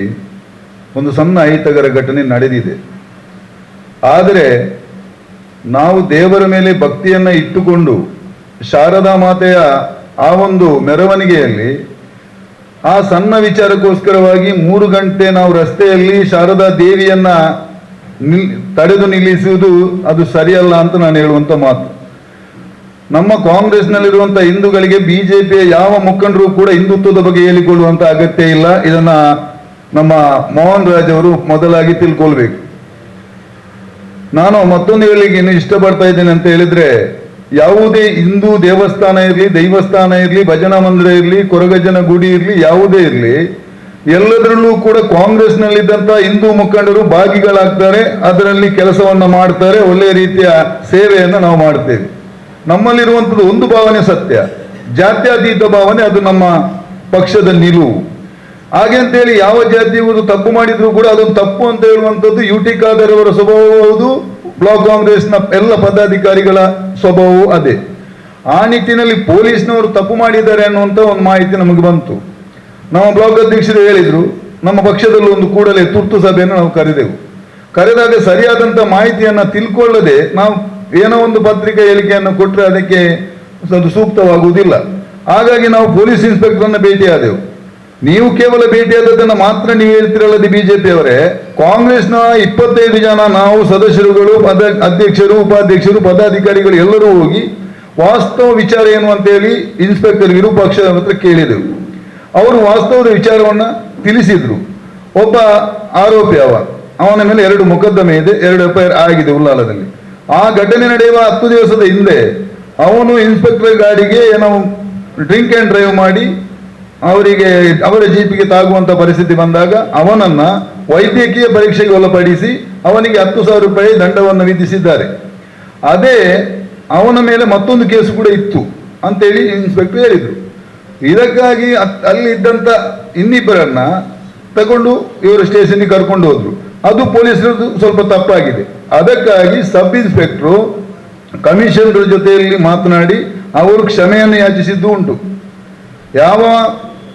Speaker 3: ಒಂದು ಸಣ್ಣ ಅಹಿತಕರ ಘಟನೆ ನಡೆದಿದೆ. ಆದರೆ ನಾವು ದೇವರ ಮೇಲೆ ಭಕ್ತಿಯನ್ನು ಇಟ್ಟುಕೊಂಡು ಶಾರದಾ ಮಾತೆಯ ಆ ಒಂದು ಮೆರವಣಿಗೆಯಲ್ಲಿ ಆ ಸಣ್ಣ ವಿಚಾರಕ್ಕೋಸ್ಕರವಾಗಿ 3 ಗಂಟೆ ನಾವು ರಸ್ತೆಯಲ್ಲಿ ಶಾರದಾ ದೇವಿಯನ್ನ ತಡೆದು ನಿಲ್ಲಿಸುವುದು ಅದು ಸರಿಯಲ್ಲ ಅಂತ ನಾನು ಹೇಳುವಂತ ಮಾತು. ನಮ್ಮ ಕಾಂಗ್ರೆಸ್ನಲ್ಲಿರುವಂತಹ ಹಿಂದೂಗಳಿಗೆ ಬಿಜೆಪಿಯ ಯಾವ ಮುಖಂಡರು ಕೂಡ ಹಿಂದುತ್ವದ ಬಗ್ಗೆ ಹೇಳಿಕೊಳ್ಳುವಂತ ಅಗತ್ಯ ಇಲ್ಲ. ಇದನ್ನ ನಮ್ಮ ಮೋಹನ್ ರಾಜ್ ಅವರು ಮೊದಲಾಗಿ ತಿಳ್ಕೊಳ್ಬೇಕು. ನಾನು ಮತ್ತೊಂದು ಹೇಳಿಕೆ ಇಷ್ಟಪಡ್ತಾ ಇದ್ದೇನೆ ಅಂತ ಹೇಳಿದ್ರೆ, ಯಾವುದೇ ಹಿಂದೂ ದೇವಸ್ಥಾನ ಇರಲಿ, ದೈವಸ್ಥಾನ ಇರಲಿ, ಭಜನಾ ಮಂದಿರ ಇರಲಿ, ಕೊರಗಜ್ಜನ ಗುಡಿ ಇರಲಿ, ಯಾವುದೇ ಇರಲಿ, ಎಲ್ಲದರಲ್ಲೂ ಕೂಡ ಕಾಂಗ್ರೆಸ್ನಲ್ಲಿದ್ದಂಥ ಹಿಂದೂ ಮುಖಂಡರು ಭಾಗಿಗಳಾಗ್ತಾರೆ, ಅದರಲ್ಲಿ ಕೆಲಸವನ್ನ ಮಾಡ್ತಾರೆ, ಒಳ್ಳೆಯ ರೀತಿಯ ಸೇವೆಯನ್ನು ನಾವು ಮಾಡ್ತೇವೆ. ನಮ್ಮಲ್ಲಿರುವಂಥದ್ದು ಒಂದು ಭಾವನೆ ಸತ್ಯ, ಜಾತ್ಯತೀತ ಭಾವನೆ, ಅದು ನಮ್ಮ ಪಕ್ಷದ ನಿಲುವು. ಹಾಗೆ ಅಂತೇಳಿ ಯಾವ ಜಾತಿಯವರು ತಪ್ಪು ಮಾಡಿದ್ರು ಕೂಡ ಅದೊಂದು ತಪ್ಪು ಅಂತ ಹೇಳುವಂಥದ್ದು ಯುಟಿ ಖಾದರ್ ಅವರ ಸ್ವಭಾವವೂ ಹೌದು, ಬ್ಲಾಕ್ ಕಾಂಗ್ರೆಸ್ನ ಎಲ್ಲ ಪದಾಧಿಕಾರಿಗಳ ಸ್ವಭಾವವು ಅದೇ. ಆ ನಿಟ್ಟಿನಲ್ಲಿ ಪೊಲೀಸ್ನವರು ತಪ್ಪು ಮಾಡಿದ್ದಾರೆ ಅನ್ನುವಂಥ ಒಂದು ಮಾಹಿತಿ ನಮಗೆ ಬಂತು. ನಮ್ಮ ಬ್ಲಾಕ್ ಅಧ್ಯಕ್ಷರು ಹೇಳಿದ್ರು, ನಮ್ಮ ಪಕ್ಷದಲ್ಲಿ ಒಂದು ಕೂಡಲೇ ತುರ್ತು ಸಭೆಯನ್ನು ನಾವು ಕರೆದೆವು. ಕರೆದಾಗ ಸರಿಯಾದಂಥ ಮಾಹಿತಿಯನ್ನು ತಿಳ್ಕೊಳ್ಳದೆ ನಾವು ಏನೋ ಒಂದು ಪತ್ರಿಕಾ ಹೇಳಿಕೆಯನ್ನು ಕೊಟ್ಟರೆ ಅದಕ್ಕೆ ಅದು ಸೂಕ್ತವಾಗುವುದಿಲ್ಲ. ಹಾಗಾಗಿ ನಾವು ಪೊಲೀಸ್ ಇನ್ಸ್ಪೆಕ್ಟರನ್ನು ಭೇಟಿಯಾದೆವು. ನೀವು ಕೇವಲ ಭೇಟಿಯಾದದನ್ನು ಮಾತ್ರ ನೀವು ಹೇಳ್ತಿರಲ್ಲದೆ ಬಿಜೆಪಿ ಅವರೇ, ಕಾಂಗ್ರೆಸ್ನ 25 ಜನ ನಾವು ಸದಸ್ಯರುಗಳು, ಅಧ್ಯಕ್ಷರು, ಉಪಾಧ್ಯಕ್ಷರು, ಪದಾಧಿಕಾರಿಗಳು ಎಲ್ಲರೂ ಹೋಗಿ ವಾಸ್ತವ ವಿಚಾರ ಏನು ಅಂತೇಳಿ ಇನ್ಸ್ಪೆಕ್ಟರ್ ವಿರೂಪಾಕ್ಷ ಹತ್ರ ಕೇಳಿದೆವು. ಅವರು ವಾಸ್ತವದ ವಿಚಾರವನ್ನ ತಿಳಿಸಿದ್ರು. ಒಬ್ಬ ಆರೋಪಿ ಅವನ ಮೇಲೆ 2 ಮೊಕದ್ದಮೆ ಇದೆ, 2 FIR ಆಗಿದೆ ಉಲ್ಲಾಲದಲ್ಲಿ. ಆ ಘಟನೆ ನಡೆಯುವ 10 ದಿವಸದ ಹಿಂದೆ ಅವನು ಇನ್ಸ್ಪೆಕ್ಟರ್ ಗಾಡಿಗೆ ಏನೋ ಡ್ರಿಂಕ್ ಆ್ಯಂಡ್ ಡ್ರೈವ್ ಮಾಡಿ ಅವರ ಜೀಪಿಗೆ ತಾಗುವಂತ ಪರಿಸ್ಥಿತಿ ಬಂದಾಗ ಅವನನ್ನ ವೈದ್ಯಕೀಯ ಪರೀಕ್ಷೆಗೆ ಒಳಪಡಿಸಿ ಅವನಿಗೆ 10,000 ರೂಪಾಯಿ ದಂಡವನ್ನು ವಿಧಿಸಿದ್ದಾರೆ. ಅದೇ ಅವನ ಮೇಲೆ ಮತ್ತೊಂದು ಕೇಸು ಕೂಡ ಇತ್ತು ಅಂತೇಳಿ ಇನ್ಸ್ಪೆಕ್ಟರ್ ಹೇಳಿದ್ರು. ಇದಕ್ಕಾಗಿ ಅಲ್ಲಿ ಇದ್ದಂತ ಇನ್ನಿಬ್ಬರನ್ನ ತಗೊಂಡು ಇವರು ಸ್ಟೇಷನ್ಗೆ ಕರ್ಕೊಂಡು ಹೋದ್ರು. ಅದು ಪೊಲೀಸರದ್ದು ಸ್ವಲ್ಪ ತಪ್ಪಾಗಿದೆ. ಅದಕ್ಕಾಗಿ ಸಬ್ ಇನ್ಸ್ಪೆಕ್ಟರು ಕಮಿಷನರ್ ಜೊತೆಯಲ್ಲಿ ಮಾತನಾಡಿ ಅವರು ಕ್ಷಮೆಯನ್ನು ಯಾಚಿಸಿದ್ದು ಉಂಟು. ಯಾವ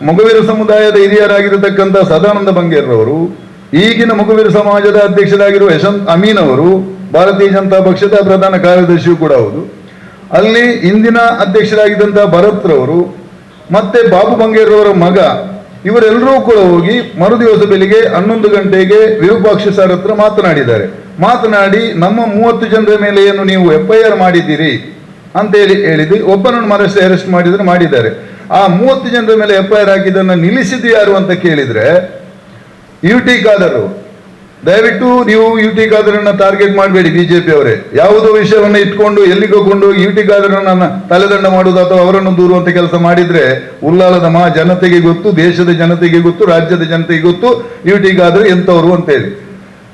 Speaker 3: ಮೊಗವೀರ ಸಮುದಾಯದ ಹಿರಿಯರಾಗಿರತಕ್ಕಂಥ ಸದಾನಂದ ಬಂಗೇರ್ರವರು, ಈಗಿನ ಮೊಗವೀರ ಸಮಾಜದ ಅಧ್ಯಕ್ಷರಾಗಿರುವ ಯಶವಂತ್ ಅಮೀನ್ ಅವರು, ಭಾರತೀಯ ಜನತಾ ಪಕ್ಷದ ಪ್ರಧಾನ ಕಾರ್ಯದರ್ಶಿಯೂ ಕೂಡ ಹೌದು, ಅಲ್ಲಿ ಇಂದಿನ ಅಧ್ಯಕ್ಷರಾಗಿದ್ದಂತಹ ಭರತ್ ರವರು ಮತ್ತೆ ಬಾಬು ಬಂಗೇರ್ರವರ ಮಗ, ಇವರೆಲ್ಲರೂ ಕೂಡ ಹೋಗಿ ಮರುದಿವಸ ಬೆಳಿಗ್ಗೆ 11 ಗಂಟೆಗೆ ವಿರೂಪಾಕ್ಷ ಸರ್ ಹತ್ರ ಮಾತನಾಡಿ ನಮ್ಮ 30 ಜನರ ಮೇಲೆ ಏನು ನೀವು FIR ಮಾಡಿದ್ದೀರಿ ಅಂತೇಳಿ ಹೇಳಿದ್ವಿ. ಒಬ್ಬನನ್ನು ಅರೆಸ್ಟ್ ಮಾಡಿದ್ದಾರೆ. ಆ 30 ಜನರ ಮೇಲೆ FIR ಹಾಕಿದ್ದನ್ನು ನಿಲ್ಲಿಸಿದ್ದು ಯಾರು ಅಂತ ಕೇಳಿದ್ರೆ ಯುಟಿ ಖಾದರ್. ದಯವಿಟ್ಟು ನೀವು ಯುಟಿ ಖಾದರನ್ನ ಟಾರ್ಗೆಟ್ ಮಾಡಬೇಡಿ ಬಿಜೆಪಿ ಅವರೇ. ಯಾವುದೋ ವಿಷಯವನ್ನ ಇಟ್ಕೊಂಡು ಎಲ್ಲಿಗೆ ಹೋಗ್ಕೊಂಡು ಯುಟಿ ಖಾದರನ್ನ ತಲೆದಂಡ ಮಾಡುವುದು ಅಥವಾ ಅವರನ್ನು ದೂರುವಂತ ಕೆಲಸ ಮಾಡಿದ್ರೆ ಉಲ್ಲಾಲದ ಜನತೆಗೆ ಗೊತ್ತು, ದೇಶದ ಜನತೆಗೆ ಗೊತ್ತು, ರಾಜ್ಯದ ಜನತೆಗೆ ಗೊತ್ತು ಯುಟಿ ಖಾದರ್ ಎಂತವರು ಅಂತೇಳಿ.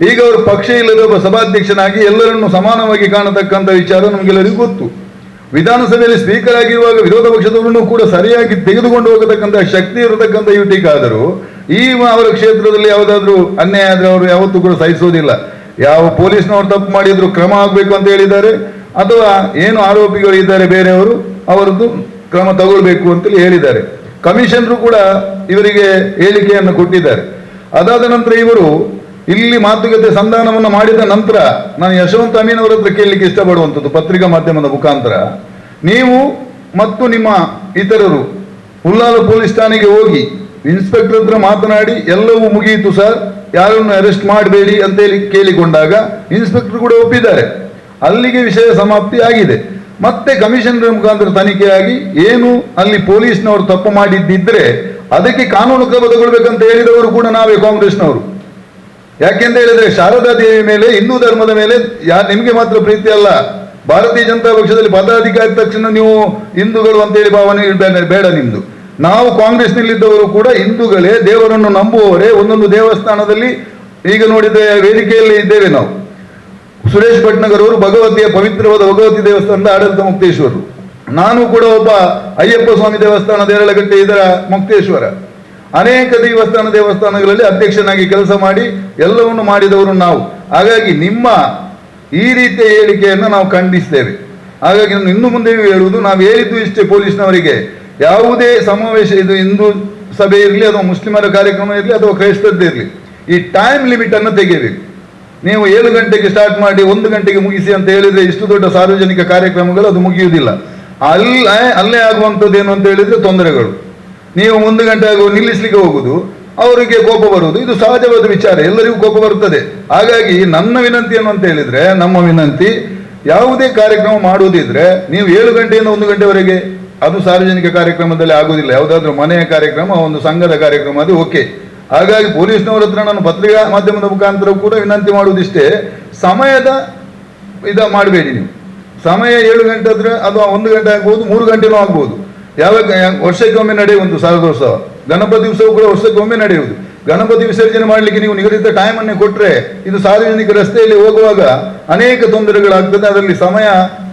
Speaker 3: ಈಗ ಅವರು ಪಕ್ಷ ಇಲ್ಲದ ಒಬ್ಬ ಸಭಾಧ್ಯಕ್ಷನಾಗಿ ಎಲ್ಲರನ್ನು ಸಮಾನವಾಗಿ ಕಾಣತಕ್ಕಂಥ ವಿಚಾರ ನಮಗೆಲ್ಲರಿಗೂ ಗೊತ್ತು. ವಿಧಾನಸಭೆಯಲ್ಲಿ ಸ್ಪೀಕರ್ ಆಗಿರುವಾಗ ವಿರೋಧ ಪಕ್ಷದವರನ್ನು ಕೂಡ ಸರಿಯಾಗಿ ತೆಗೆದುಕೊಂಡು ಹೋಗತಕ್ಕಂಥ ಶಕ್ತಿ ಇರತಕ್ಕಂಥ ಯುಟಿ ಖಾದರು ಅವರ ಕ್ಷೇತ್ರದಲ್ಲಿ ಯಾವುದಾದ್ರೂ ಅನ್ಯಾಯ ಆದ್ರೆ ಅವರು ಯಾವತ್ತೂ ಕೂಡ ಸಹಿಸೋದಿಲ್ಲ. ಯಾವ ಪೊಲೀಸ್ನವರು ತಪ್ಪು ಮಾಡಿದ್ರು ಕ್ರಮ ಆಗಬೇಕು ಅಂತ ಹೇಳಿದ್ದಾರೆ, ಅಥವಾ ಏನು ಆರೋಪಿಗಳು ಇದ್ದಾರೆ ಬೇರೆಯವರು ಅವರದ್ದು ಕ್ರಮ ತಗೊಳ್ಬೇಕು ಅಂತೇಳಿ ಹೇಳಿದ್ದಾರೆ. ಕಮಿಷನರು ಕೂಡ ಇವರಿಗೆ ಹೇಳಿಕೆಯನ್ನು ಕೊಟ್ಟಿದ್ದಾರೆ. ಅದಾದ ನಂತರ ಇವರು ಇಲ್ಲಿ ಮಾತುಕತೆ ಸಂಧಾನವನ್ನು ಮಾಡಿದ ನಂತರ ನಾನು ಯಶವಂತ ಅಮೀನ್ ಅವರ ಹತ್ರ ಕೇಳಲಿಕ್ಕೆ ಇಷ್ಟಪಡುವಂಥದ್ದು ಪತ್ರಿಕಾ ಮಾಧ್ಯಮದ ಮುಖಾಂತರ, ನೀವು ಮತ್ತು ನಿಮ್ಮ ಇತರರು ಉಳ್ಳಾಲ ಪೊಲೀಸ್ ಠಾಣೆಗೆ ಹೋಗಿ ಇನ್ಸ್ಪೆಕ್ಟರ್ ಹತ್ರ ಮಾತನಾಡಿ ಎಲ್ಲವೂ ಮುಗಿಯಿತು ಸರ್, ಯಾರನ್ನು ಅರೆಸ್ಟ್ ಮಾಡಬೇಡಿ ಅಂತೇಳಿ ಕೇಳಿಕೊಂಡಾಗ ಇನ್ಸ್ಪೆಕ್ಟರ್ ಕೂಡ ಒಪ್ಪಿದ್ದಾರೆ. ಅಲ್ಲಿಗೆ ವಿಷಯ ಸಮಾಪ್ತಿ ಆಗಿದೆ. ಮತ್ತೆ ಕಮಿಷನರ್ ಮುಖಾಂತರ ತನಿಖೆಯಾಗಿ ಏನು ಅಲ್ಲಿ ಪೊಲೀಸ್ನವರು ತಪ್ಪು ಮಾಡಿದ್ದಿದ್ರೆ ಅದಕ್ಕೆ ಕಾನೂನು ಕ್ರಮ ತಗೊಳ್ಬೇಕಂತ ಹೇಳಿದವರು ಕೂಡ ನಾವೇ ಕಾಂಗ್ರೆಸ್ನವರು. ಯಾಕೆಂತ ಹೇಳಿದ್ರೆ ಶಾರದಾ ದೇವಿ ಮೇಲೆ, ಹಿಂದೂ ಧರ್ಮದ ಮೇಲೆ ನಿಮಗೆ ಮಾತ್ರ ಪ್ರೀತಿ ಅಲ್ಲ, ಭಾರತೀಯ ಜನತಾ ಪಕ್ಷದಲ್ಲಿ ಪದಾಧಿಕಾರಿ ತಕ್ಷಣ ನೀವು ಹಿಂದೂಗಳು ಅಂತೇಳಿ ಭಾವನೆ ಬೇಡ ನಿಮ್ದು. ನಾವು ಕಾಂಗ್ರೆಸ್ನಲ್ಲಿದ್ದವರು ಕೂಡ ಹಿಂದೂಗಳೇ, ದೇವರನ್ನು ನಂಬುವವರೇ. ಒಂದೊಂದು ದೇವಸ್ಥಾನದಲ್ಲಿ ಈಗ ನೋಡಿದ ವೇದಿಕೆಯಲ್ಲಿ ಇದ್ದೇವೆ ನಾವು. ಸುರೇಶ್ ಭಟ್ನಗರ್ ಅವರು ಭಗವತಿಯ ಪವಿತ್ರವಾದ ಭಗವತಿ ದೇವಸ್ಥಾನದ ಆಡಳಿತ ಮುಕ್ತೇಶ್ವರರು, ನಾನು ಕೂಡ ಒಬ್ಬ ಅಯ್ಯಪ್ಪ ಸ್ವಾಮಿ ದೇವಸ್ಥಾನ ದೇರಳಗಟ್ಟೆ ಇದರ ಮುಕ್ತೇಶ್ವರ. ಅನೇಕ ದೇವಸ್ಥಾನಗಳಲ್ಲಿ ಅಧ್ಯಕ್ಷನಾಗಿ ಕೆಲಸ ಮಾಡಿ ಎಲ್ಲವನ್ನು ಮಾಡಿದವರು ನಾವು. ಹಾಗಾಗಿ ನಿಮ್ಮ ಈ ರೀತಿಯ ಹೇಳಿಕೆಯನ್ನು ನಾವು ಖಂಡಿಸ್ತೇವೆ. ಹಾಗಾಗಿ ನಾನು ಇನ್ನು ಮುಂದೆ ಹೇಳುವುದು, ನಾವು ಹೇಳಿದ್ದು ಇಷ್ಟೇ, ಪೊಲೀಸ್ನವರಿಗೆ ಯಾವುದೇ ಸಮಾವೇಶ, ಇದು ಹಿಂದೂ ಸಭೆ ಇರಲಿ ಅಥವಾ ಮುಸ್ಲಿಮರ ಕಾರ್ಯಕ್ರಮ ಇರಲಿ ಅಥವಾ ಕ್ರೈಸ್ತರದ್ದು ಇರಲಿ, ಈ ಟೈಮ್ ಲಿಮಿಟ್ ಅನ್ನು ತೆಗೆಯಬೇಕು. ನೀವು 7 ಗಂಟೆಗೆ ಸ್ಟಾರ್ಟ್ ಮಾಡಿ 1 ಗಂಟೆಗೆ ಮುಗಿಸಿ ಅಂತ ಹೇಳಿದ್ರೆ ಇಷ್ಟು ದೊಡ್ಡ ಸಾರ್ವಜನಿಕ ಕಾರ್ಯಕ್ರಮಗಳು ಅದು ಮುಗಿಯುವುದಿಲ್ಲ. ಅಲ್ಲೇ ಆಗುವಂಥದ್ದು ಏನು ಅಂತ ಹೇಳಿದ್ರೆ ತೊಂದರೆಗಳು. ನೀವು 1 ಗಂಟೆ ಆಗುವ ನಿಲ್ಲಿಸ್ಲಿಕ್ಕೆ ಹೋಗುದು, ಅವರಿಗೆ ಕೋಪ ಬರುವುದು, ಇದು ಸಹಜವಾದ ವಿಚಾರ, ಎಲ್ಲರಿಗೂ ಕೋಪ ಬರುತ್ತದೆ. ಹಾಗಾಗಿ ನನ್ನ ವಿನಂತಿ ಏನು ಅಂತ ಹೇಳಿದ್ರೆ, ನಮ್ಮ ವಿನಂತಿ, ಯಾವುದೇ ಕಾರ್ಯಕ್ರಮ ಮಾಡುವುದಿದ್ರೆ ನೀವು 7 ಗಂಟೆಯಿಂದ 1 ಗಂಟೆವರೆಗೆ, ಅದು ಸಾರ್ವಜನಿಕ ಕಾರ್ಯಕ್ರಮದಲ್ಲಿ ಆಗುವುದಿಲ್ಲ. ಯಾವುದಾದ್ರೂ ಮನೆಯ ಕಾರ್ಯಕ್ರಮ, ಒಂದು ಸಂಘದ ಕಾರ್ಯಕ್ರಮ, ಅದು ಓಕೆ. ಹಾಗಾಗಿ ಪೊಲೀಸ್ನವರ ಹತ್ರ ನಾನು ಪತ್ರಿಕಾ ಮಾಧ್ಯಮದ ಮುಖಾಂತರ ಕೂಡ ವಿನಂತಿ ಮಾಡುವುದಿಷ್ಟೇ, ಸಮಯದ ಮಾಡಬೇಡಿ. ನೀವು ಸಮಯ 7 ಗಂಟೆ ಆದ್ರೆ ಅದು 1 ಗಂಟೆ ಆಗ್ಬೋದು, 3 ಗಂಟೆನೂ ಆಗ್ಬೋದು. ವರ್ಷಕ್ಕೊಮ್ಮೆ ನಡೆಯುವಂಥ ಶಾರದೋತ್ಸವ, ಗಣಪತಿ ಉತ್ಸವ ಕೂಡ ವರ್ಷಕ್ಕೊಮ್ಮೆ ನಡೆಯುವುದು. ಗಣಪತಿ ವಿಸರ್ಜನೆ ಮಾಡಲಿಕ್ಕೆ ನೀವು ನಿಗದಿತ ಟೈಮನ್ನೇ ಕೊಟ್ಟರೆ ಇದು ಸಾರ್ವಜನಿಕ ರಸ್ತೆಯಲ್ಲಿ ಹೋಗುವಾಗ ಅನೇಕ ತೊಂದರೆಗಳಾಗ್ತದೆ. ಅದರಲ್ಲಿ ಸಮಯ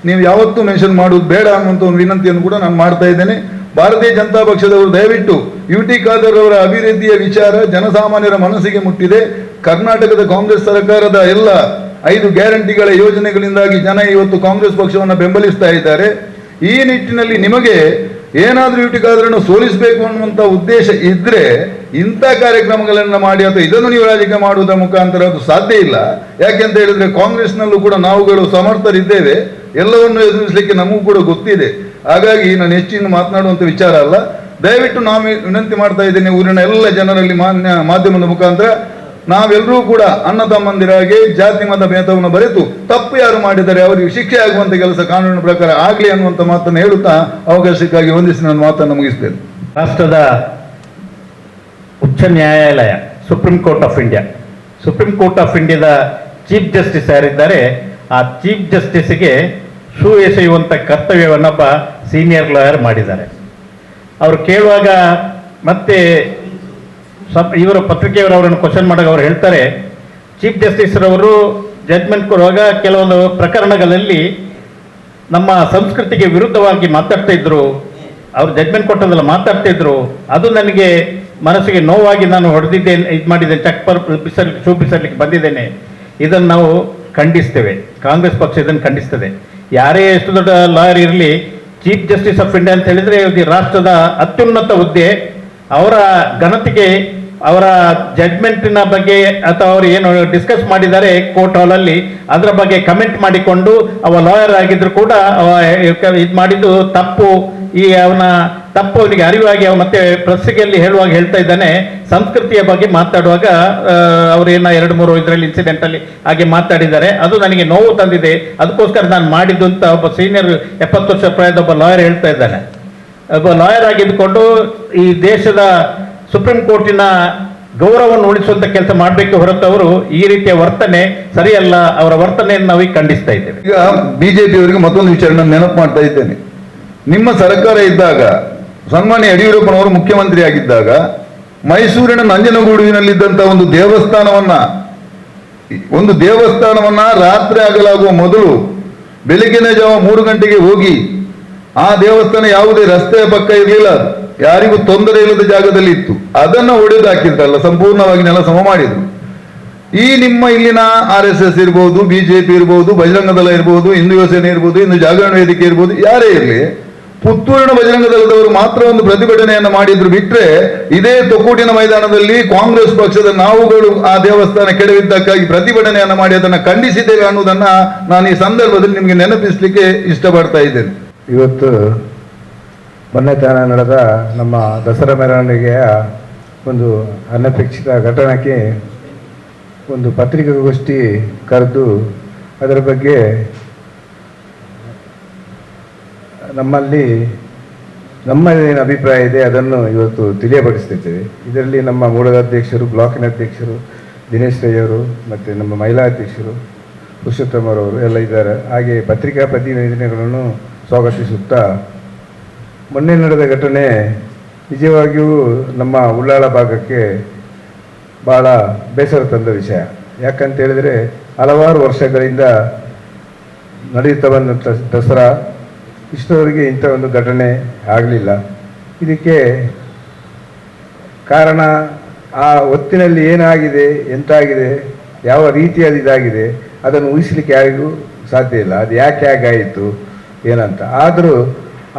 Speaker 3: ನೀವು ಯಾವತ್ತೂ ಮೆನ್ಷನ್ ಮಾಡುವುದು ಬೇಡ ಅನ್ನುವಂಥ ಒಂದು ವಿನಂತಿಯನ್ನು ಕೂಡ ನಾನು ಮಾಡ್ತಾ ಇದ್ದೇನೆ. ಭಾರತೀಯ ಜನತಾ ಪಕ್ಷದವರು ದಯವಿಟ್ಟು ಯುಟಿ ಖಾದರ್ ಅವರ ಅಭಿವೃದ್ಧಿಯ ವಿಚಾರ ಜನಸಾಮಾನ್ಯರ ಮನಸ್ಸಿಗೆ ಮುಟ್ಟಿದೆ. ಕರ್ನಾಟಕದ ಕಾಂಗ್ರೆಸ್ ಸರ್ಕಾರದ ಎಲ್ಲ 5 ಗ್ಯಾರಂಟಿಗಳ ಯೋಜನೆಗಳಿಂದಾಗಿ ಜನ ಇವತ್ತು ಕಾಂಗ್ರೆಸ್ ಪಕ್ಷವನ್ನು ಬೆಂಬಲಿಸ್ತಾ ಇದ್ದಾರೆ. ಈ ನಿಟ್ಟಿನಲ್ಲಿ ನಿಮಗೆ ಏನಾದರೂ ಯುಟಿ ಖಾದರನ್ನು ಸೋಲಿಸಬೇಕು ಅನ್ನುವಂಥ ಉದ್ದೇಶ ಇದ್ರೆ ಇಂಥ ಕಾರ್ಯಕ್ರಮಗಳನ್ನು ಮಾಡಿ ಅಥವಾ ಇದನ್ನು ನೀವು ರಾಜಕೀಯ ಮಾಡುವುದರ ಮುಖಾಂತರ ಅದು ಸಾಧ್ಯ ಇಲ್ಲ. ಯಾಕೆಂತ ಹೇಳಿದ್ರೆ ಕಾಂಗ್ರೆಸ್ನಲ್ಲೂ ಕೂಡ ನಾವುಗಳು ಸಮರ್ಥರಿದ್ದೇವೆ, ಎಲ್ಲವನ್ನು ಎದುರಿಸಲಿಕ್ಕೆ ನಮಗೂ ಕೂಡ ಗೊತ್ತಿದೆ. ಹಾಗಾಗಿ ನಾನು ಹೆಚ್ಚಿನ ಮಾತನಾಡುವಂಥ ವಿಚಾರ ಅಲ್ಲ. ದಯವಿಟ್ಟು ನಾನು ವಿನಂತಿ ಮಾಡ್ತಾ ಇದ್ದೇನೆ ಊರಿನ ಎಲ್ಲ ಜನರಲ್ಲಿ, ಮಾಧ್ಯಮದ ಮುಖಾಂತರ, ನಾವೆಲ್ಲರೂ ಕೂಡ ಅಣ್ಣ ತಮ್ಮಂದಿರಾಗಿ ಜಾತಿ ಮತ ಭೇದವನ್ನು ಬರೆದು ತಪ್ಪು ಯಾರು ಮಾಡಿದರೆ ಅವರಿಗೆ ಶಿಕ್ಷೆ ಆಗುವಂಥ ಕೆಲಸ ಕಾನೂನಿನ ಪ್ರಕಾರ ಆಗಲಿ ಅನ್ನುವಂಥ ಮಾತನ್ನು ಹೇಳುತ್ತಾ ಅವಕಾಶಕ್ಕಾಗಿ ವಂದಿಸಿ ನನ್ನ ಮಾತನ್ನು ಮುಗಿಸ್ತೇನೆ.
Speaker 2: ರಾಷ್ಟ್ರದ ಉಚ್ಚ ನ್ಯಾಯಾಲಯ, ಸುಪ್ರೀಂ ಕೋರ್ಟ್ ಆಫ್ ಇಂಡಿಯಾದ ಚೀಫ್ ಜಸ್ಟಿಸ್ ಯಾರಿದ್ದಾರೆ, ಆ ಚೀಫ್ ಜಸ್ಟಿಸ್ಗೆ ಶೂ ಎಸೆಯುವಂಥ ಕರ್ತವ್ಯವನ್ನೊಬ್ಬ ಸೀನಿಯರ್ ಲಾಯರ್ ಮಾಡಿದ್ದಾರೆ. ಅವರು ಕೇಳುವಾಗ ಮತ್ತೆ ಇವರು ಪತ್ರಿಕೆಯವರವರನ್ನು ಕ್ವಶನ್ ಮಾಡಿದಾಗ ಅವರು ಹೇಳ್ತಾರೆ, ಚೀಫ್ ಜಸ್ಟಿಸ್ ರವರು ಜಡ್ಜ್ಮೆಂಟ್ ಕೊಡುವಾಗ ಕೆಲವೊಂದು ಪ್ರಕರಣಗಳಲ್ಲಿ ನಮ್ಮ ಸಂಸ್ಕೃತಿಗೆ ವಿರುದ್ಧವಾಗಿ ಮಾತಾಡ್ತಾ ಇದ್ರು, ಅವರು ಜಡ್ಜ್ಮೆಂಟ್ ಕೊಟ್ಟದಲ್ಲ ಮಾತಾಡ್ತಾ ಇದ್ರು, ಅದು ನನಗೆ ಮನಸ್ಸಿಗೆ ನೋವಾಗಿ ನಾನು ಹೊಡೆದಿದ್ದೇನೆ, ಇದು ಮಾಡಿದ್ದೇನೆ, ಶೂ ಬಿಸರ್ಲಿಕ್ಕೆ ಬಂದಿದ್ದೇನೆ. ಇದನ್ನು ನಾವು ಖಂಡಿಸ್ತೇವೆ, ಕಾಂಗ್ರೆಸ್ ಪಕ್ಷ ಇದನ್ನು ಖಂಡಿಸ್ತದೆ. ಯಾರೇ ಎಷ್ಟು ದೊಡ್ಡ ಲಾಯರ್ ಇರಲಿ, ಚೀಫ್ ಜಸ್ಟಿಸ್ ಆಫ್ ಇಂಡಿಯಾ ಅಂತ ಹೇಳಿದ್ರೆ ಇದು ರಾಷ್ಟ್ರದ ಅತ್ಯುನ್ನತ ಹುದ್ದೆ. ಅವರ ಘನತೆಗೆ, ಅವರ ಜಡ್ಜ್ಮೆಂಟಿನ ಬಗ್ಗೆ ಅಥವಾ ಅವರು ಏನು ಡಿಸ್ಕಸ್ ಮಾಡಿದ್ದಾರೆ ಕೋರ್ಟ್ ಹಾಲಲ್ಲಿ ಅದರ ಬಗ್ಗೆ ಕಮೆಂಟ್ ಮಾಡಿಕೊಂಡು ಅವ ಲಾಯರ್ ಆಗಿದ್ರು ಕೂಡ ಇದು ಮಾಡಿದ್ದು ತಪ್ಪು. ಅವನ ತಪ್ಪು ಅವನಿಗೆ ಅರಿವಾಗಿ ಮತ್ತೆ ಪ್ರಸಿಗೆಯಲ್ಲಿ ಹೇಳುವಾಗ ಹೇಳ್ತಾ ಇದ್ದಾನೆ, ಸಂಸ್ಕೃತಿಯ ಬಗ್ಗೆ ಮಾತಾಡುವಾಗ ಅವರೇನ 2-3 ಇದರಲ್ಲಿ ಇನ್ಸಿಡೆಂಟಲ್ಲಿ ಹಾಗೆ ಮಾತಾಡಿದ್ದಾರೆ, ಅದು ನನಗೆ ನೋವು ತಂದಿದೆ, ಅದಕ್ಕೋಸ್ಕರ ನಾನು ಮಾಡಿದ್ದು ಅಂತ ಒಬ್ಬ ಸೀನಿಯರ್ 70 ವರ್ಷ ಪ್ರಾಯದ ಒಬ್ಬ ಲಾಯರ್ ಹೇಳ್ತಾ ಇದ್ದಾನೆ. ಒಬ್ಬ ಲಾಯರ್ ಆಗಿದ್ದುಕೊಂಡು ಈ ದೇಶದ ಸುಪ್ರೀಂ ಕೋರ್ಟಿನ ಗೌರವವನ್ನು ಉಳಿಸುವಂತ ಕೆಲಸ ಮಾಡಬೇಕು ಹೊರತು ಅವರು ಈ ರೀತಿಯ ವರ್ತನೆ ಸರಿಯಲ್ಲ. ಅವರ ವರ್ತನೆಯನ್ನು ನಾವು ಖಂಡಿಸ್ತಾ ಇದ್ದೇವೆ.
Speaker 3: ಈಗ ಬಿಜೆಪಿಯವರಿಗೆ ಮತ್ತೊಂದು ವಿಚಾರ ನಾನು ನೆನಪು ಮಾಡ್ತಾ ಇದ್ದೇನೆ. ನಿಮ್ಮ ಸರ್ಕಾರ ಇದ್ದಾಗ, ಸನ್ಮಾನ್ಯ ಯಡಿಯೂರಪ್ಪನವರು ಮುಖ್ಯಮಂತ್ರಿ ಆಗಿದ್ದಾಗ, ಮೈಸೂರಿನ ನಂಜನಗೂಡಿನಲ್ಲಿದ್ದಂಥ ಒಂದು ದೇವಸ್ಥಾನವನ್ನ ರಾತ್ರಿ ಆಗಲಾಗುವ ಮೊದಲು ಬೆಳಗಿನ ಜಾವ 3 ಗಂಟೆಗೆ ಹೋಗಿ, ಆ ದೇವಸ್ಥಾನ ಯಾವುದೇ ರಸ್ತೆಯ ಪಕ್ಕ ಇರಲಿಲ್ಲ, ಯಾರಿಗೂ ತೊಂದರೆ ಇಲ್ಲದ ಜಾಗದಲ್ಲಿ ಇತ್ತು, ಅದನ್ನ ಒಡೆದು ಹಾಕಿದ್ರಲ್ಲ, ಸಂಪೂರ್ಣವಾಗಿ ನೆಲ ಸಮ ಮಾಡಿದ್ರು. ಈ ನಿಮ್ಮ ಇಲ್ಲಿನ RSS ಇರ್ಬೋದು, ಬಿಜೆಪಿ ಇರ್ಬೋದು, ಬಜರಂಗ ದಳ ಇರ್ಬೋದು, ಹಿಂದೂ ಯೋಜನೆ ಇರ್ಬೋದು, ಹಿಂದೂ ಜಾಗರಣ ವೇದಿಕೆ ಇರ್ಬೋದು, ಯಾರೇ ಇರಲಿ, ಪುತ್ತೂರಿನ ಬಜರಂಗ ದಳದವರು ಮಾತ್ರ ಒಂದು ಪ್ರತಿಭಟನೆಯನ್ನು ಮಾಡಿದ್ರು ಬಿಟ್ರೆ, ಇದೇ ತೊಕ್ಕೋಟಿನ ಮೈದಾನದಲ್ಲಿ ಕಾಂಗ್ರೆಸ್ ಪಕ್ಷದ ನಾವುಗಳು ಆ ದೇವಸ್ಥಾನ ಕೆಡವಿದ್ದಕ್ಕಾಗಿ ಪ್ರತಿಭಟನೆಯನ್ನು ಮಾಡಿ ಅದನ್ನು ಖಂಡಿಸಿದ್ದೇವೆ ಅನ್ನುವುದನ್ನ ನಾನು ಈ ಸಂದರ್ಭದಲ್ಲಿ ನಿಮಗೆ ನೆನಪಿಸಲಿಕ್ಕೆ ಇಷ್ಟಪಡ್ತಾ ಇದ್ದೇನೆ.
Speaker 4: ಇವತ್ತು ಮೊನ್ನೆ ತಾನ ನಡೆದ ನಮ್ಮ ದಸರಾ ಮೆರವಣಿಗೆಯ ಒಂದು ಅನಪೇಕ್ಷಿತ ಘಟನೆಗೆ ಒಂದು ಪತ್ರಿಕಾಗೋಷ್ಠಿ ಕರೆದು ಅದರ ಬಗ್ಗೆ ನಮ್ಮಲ್ಲಿ ನಮ್ಮ ಏನು ಅಭಿಪ್ರಾಯ ಇದೆ ಅದನ್ನು ಇವತ್ತು ತಿಳಿಯಪಡಿಸ್ತಿದ್ದೇವೆ. ಇದರಲ್ಲಿ ನಮ್ಮ ಮೂಡದ ಅಧ್ಯಕ್ಷರು, ಬ್ಲಾಕಿನ ಅಧ್ಯಕ್ಷರು ದಿನೇಶ್ ರೈ ಅವರು ಮತ್ತು ನಮ್ಮ ಮಹಿಳಾ ಅಧ್ಯಕ್ಷರು ಪುರುಷೋತ್ತಮರವರು ಎಲ್ಲ ಇದ್ದಾರೆ. ಹಾಗೆ ಪತ್ರಿಕಾ ಪ್ರತಿನಿಧಿಗಳನ್ನು ಸ್ವಾಗತಿಸುತ್ತಾ, ಮೊನ್ನೆ ನಡೆದ ಘಟನೆ ನಿಜವಾಗಿಯೂ ನಮ್ಮ ಉಳ್ಳಾಳ ಭಾಗಕ್ಕೆ ಭಾಳ ಬೇಸರ ತಂದ ವಿಷಯ. ಯಾಕಂತ ಹೇಳಿದರೆ ಹಲವಾರು ವರ್ಷಗಳಿಂದ ನಡೆಯುತ್ತಾ ಬಂದಂಥ ದಸರಾ ಇಷ್ಟರವರೆಗೆ ಇಂಥ ಒಂದು ಘಟನೆ ಆಗಲಿಲ್ಲ. ಇದಕ್ಕೆ ಕಾರಣ ಆ ಹೊತ್ತಿನಲ್ಲಿ ಏನಾಗಿದೆ, ಎಂತಾಗಿದೆ, ಯಾವ ರೀತಿಯಲ್ಲಿ ಇದಾಗಿದೆ ಅದನ್ನು ಊಹಿಸಲಿಕ್ಕೆ ಯಾರಿಗೂ ಸಾಧ್ಯ ಇಲ್ಲ. ಅದು ಯಾಕೆ ಆಗಾಯಿತು ಏನಂತ. ಆದರೂ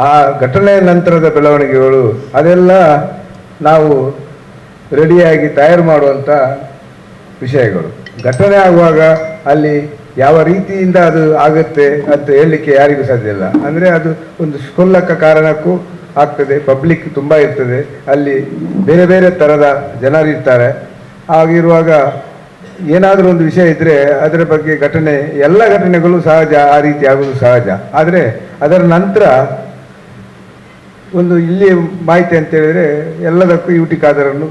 Speaker 4: ಆ ಘಟನೆಯ ನಂತರದ ಬೆಳವಣಿಗೆಗಳು ಅದೆಲ್ಲ ನಾವು ರೆಡಿಯಾಗಿ ತಯಾರು ಮಾಡುವಂಥ ವಿಷಯಗಳು. ಘಟನೆ ಆಗುವಾಗ ಅಲ್ಲಿ ಯಾವ ರೀತಿಯಿಂದ ಅದು ಆಗುತ್ತೆ ಅಂತ ಹೇಳಲಿಕ್ಕೆ ಯಾರಿಗೂ ಸಾಧ್ಯ ಇಲ್ಲ. ಅಂದರೆ ಅದು ಒಂದು ಕ್ಷುಲ್ಲಕ ಕಾರಣಕ್ಕೂ ಆಗ್ತದೆ. ಪಬ್ಲಿಕ್ ತುಂಬ ಇರ್ತದೆ, ಅಲ್ಲಿ ಬೇರೆ ಬೇರೆ ಥರದ ಜನರಿರ್ತಾರೆ. ಆಗಿರುವಾಗ ಏನಾದರೂ ಒಂದು ವಿಷಯ ಇದ್ದರೆ ಅದರ ಬಗ್ಗೆ ಎಲ್ಲ ಘಟನೆಗಳು ಸಹಜ, ಆ ರೀತಿ ಆಗೋದು ಸಹಜ. ಆದರೆ ಅದರ ನಂತರ ಒಂದು ಇಲ್ಲಿ ಮಾಹಿತಿ ಅಂತ ಹೇಳಿದರೆ ಎಲ್ಲದಕ್ಕೂ ಯು ಟಿ ಖಾದರನ್ನು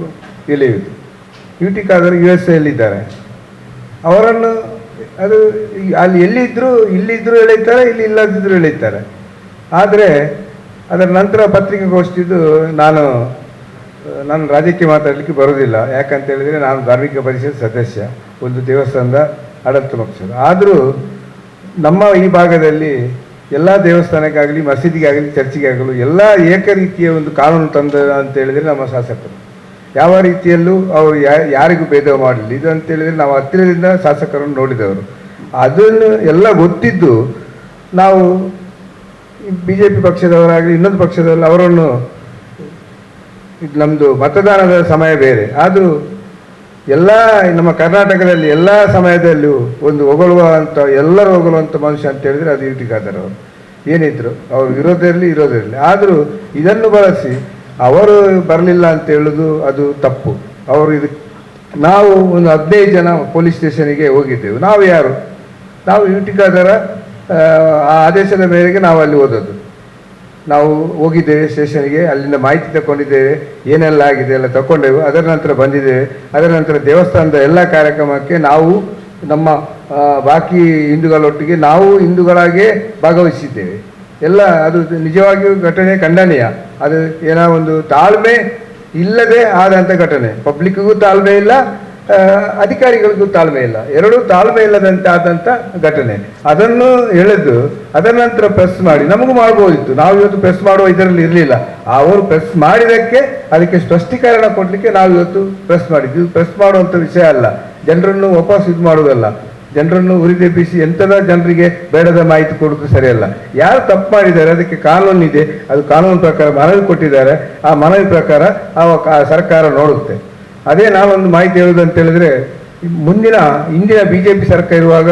Speaker 4: ಎಳೆಯುವುದು. ಯು ಟಿ ಖಾದರ್ USA ಇದ್ದಾರೆ. ಅವರನ್ನು ಅದು ಅಲ್ಲಿ ಇಲ್ಲಿದ್ದರೂ ಎಳೆಯುತ್ತಾರೆ, ಇಲ್ಲಿ ಇಲ್ಲದಿದ್ದರೂ ಎಳೆಯುತ್ತಾರೆ. ಆದರೆ ಅದರ ನಂತರ ಪತ್ರಿಕಾಗೋಷ್ಠಿದು ನಾನು ರಾಜ್ಯಕ್ಕೆ ಮಾತಾಡಲಿಕ್ಕೆ ಬರೋದಿಲ್ಲ. ಯಾಕಂತ ಹೇಳಿದರೆ ನಾನು ಧಾರ್ಮಿಕ ಪರಿಷತ್ ಸದಸ್ಯ, ಒಂದು ದೇವಸ್ಥಾನದ ಆಡಳಿತ ಪಕ್ಷದ. ಆದರೂ ನಮ್ಮ ಈ ಭಾಗದಲ್ಲಿ ಎಲ್ಲ ದೇವಸ್ಥಾನಕ್ಕಾಗಲಿ, ಮಸೀದಿಗಾಗಲಿ, ಚರ್ಚಿಗಾಗಲಿ ಎಲ್ಲ ಏಕರೀತಿಯ ಒಂದು ಕಾನೂನು ತಂದ ಅಂತ ಹೇಳಿದರೆ ನಮ್ಮ ಶಾಸಕರು. ಯಾವ ರೀತಿಯಲ್ಲೂ ಅವರು ಯಾರಿಗೂ ಭೇದ ಮಾಡಲಿಲ್ಲ. ಇದು ಅಂತ ಹೇಳಿದರೆ ನಾವು ಹತ್ತಿರದಿಂದ ಶಾಸಕರನ್ನು ನೋಡಿದವರು. ಅದನ್ನು ಎಲ್ಲ ಗೊತ್ತಿದ್ದು ನಾವು BJP ಪಕ್ಷದವರಾಗಲಿ ಇನ್ನೊಂದು ಪಕ್ಷದವರಲ್ಲಿ ಅವರನ್ನು, ನಮ್ಮದು ಮತದಾನದ ಸಮಯ ಬೇರೆ, ಆದರೂ ಎಲ್ಲ ನಮ್ಮ ಕರ್ನಾಟಕದಲ್ಲಿ ಎಲ್ಲ ಸಮಯದಲ್ಲೂ ಒಂದು ಎಲ್ಲರೂ ಹೊಗಳುವಂಥ ಮನುಷ್ಯ ಅಂತ ಹೇಳಿದರೆ ಅದು ಯು ಟಿ ಖಾದರ್ ಅವರು. ಏನಿದ್ರು ಅವರು ಇರೋದಿರಲಿ. ಆದರೂ ಇದನ್ನು ಬಳಸಿ ಅವರು ಬರಲಿಲ್ಲ ಅಂತ ಹೇಳೋದು ಅದು ತಪ್ಪು. ನಾವು ಒಂದು 15 ಜನ ಪೊಲೀಸ್ ಸ್ಟೇಷನಿಗೆ ಹೋಗಿದ್ದೆವು. ನಾವು ಯಾರು? ನಾವು ಯು ಟಿ ಖಾದರ ಆದೇಶದ ಮೇರೆಗೆ ನಾವು ಅಲ್ಲಿ ಹೋದದ್ದು. ನಾವು ಹೋಗಿದ್ದೇವೆ ಸ್ಟೇಷನ್ಗೆ, ಅಲ್ಲಿಂದ ಮಾಹಿತಿ ತಗೊಂಡಿದ್ದೇವೆ, ಏನೆಲ್ಲ ಆಗಿದೆ ಎಲ್ಲ ತಗೊಂಡೆವು. ಅದರ ನಂತರ ಬಂದಿದ್ದೇವೆ. ಅದರ ನಂತರ ದೇವಸ್ಥಾನದ ಎಲ್ಲ ಕಾರ್ಯಕ್ರಮಕ್ಕೆ ನಾವು ನಮ್ಮ ಬಾಕಿ ಹಿಂದೂಗಳೊಟ್ಟಿಗೆ ನಾವು ಹಿಂದೂಗಳಾಗೇ ಭಾಗವಹಿಸಿದ್ದೇವೆ. ಎಲ್ಲ ಅದು ನಿಜವಾಗಿಯೂ ಘಟನೆ ಖಂಡನೀಯ. ಅದು ಏನೋ ಒಂದು ತಾಳ್ಮೆ ಇಲ್ಲದೆ ಆದಂಥ ಘಟನೆ. ಪಬ್ಲಿಕ್ಕಿಗೂ ತಾಳ್ಮೆ ಇಲ್ಲ, ಅಧಿಕಾರಿಗಳಿಗೂ ತಾಳ್ಮೆ ಇಲ್ಲ, ಎರಡೂ ತಾಳ್ಮೆ ಇಲ್ಲದಂತೆ ಆದಂಥ ಘಟನೆ. ಅದನ್ನು ಎಳೆದು ಅದರ ನಂತರ ಪ್ರೆಸ್ ಮಾಡಿ ನಮಗೂ ಮಾಡ್ಬೋದಿತ್ತು. ನಾವು ಇವತ್ತು ಪ್ರೆಸ್ ಮಾಡುವ ಇದರಲ್ಲಿ ಇರಲಿಲ್ಲ. ಅವರು ಪ್ರೆಸ್ ಮಾಡಿದ್ದಕ್ಕೆ ಅದಕ್ಕೆ ಸ್ಪಷ್ಟೀಕರಣ ಕೊಡಲಿಕ್ಕೆ ನಾವು ಇವತ್ತು ಪ್ರೆಸ್ ಮಾಡಿದ್ವಿ. ಪ್ರೆಸ್ ಮಾಡುವಂಥ ವಿಷಯ ಅಲ್ಲ, ಜನರನ್ನು ವಾಪಸ್ ಇದು ಮಾಡುವುದಲ್ಲ, ಜನರನ್ನು ಉರಿದೆಬ್ಬಿಸಿ ಎಂಥದ ಜನರಿಗೆ ಬೇಡದ ಮಾಹಿತಿ ಕೊಡೋದು ಸರಿಯಲ್ಲ. ಯಾರು ತಪ್ಪು ಮಾಡಿದ್ದಾರೆ ಅದಕ್ಕೆ ಕಾನೂನಿದೆ, ಅದು ಕಾನೂನು ಪ್ರಕಾರ ಮನವಿ ಕೊಟ್ಟಿದ್ದಾರೆ. ಆ ಮನವಿ ಪ್ರಕಾರ ಆ ಸರ್ಕಾರ ನೋಡುತ್ತೆ. ಅದೇ ನಾವೊಂದು ಮಾಹಿತಿ ಹೇಳೋದು ಅಂತ ಹೇಳಿದ್ರೆ, ಹಿಂದಿನ BJP ಸರ್ಕಾರ ಇರುವಾಗ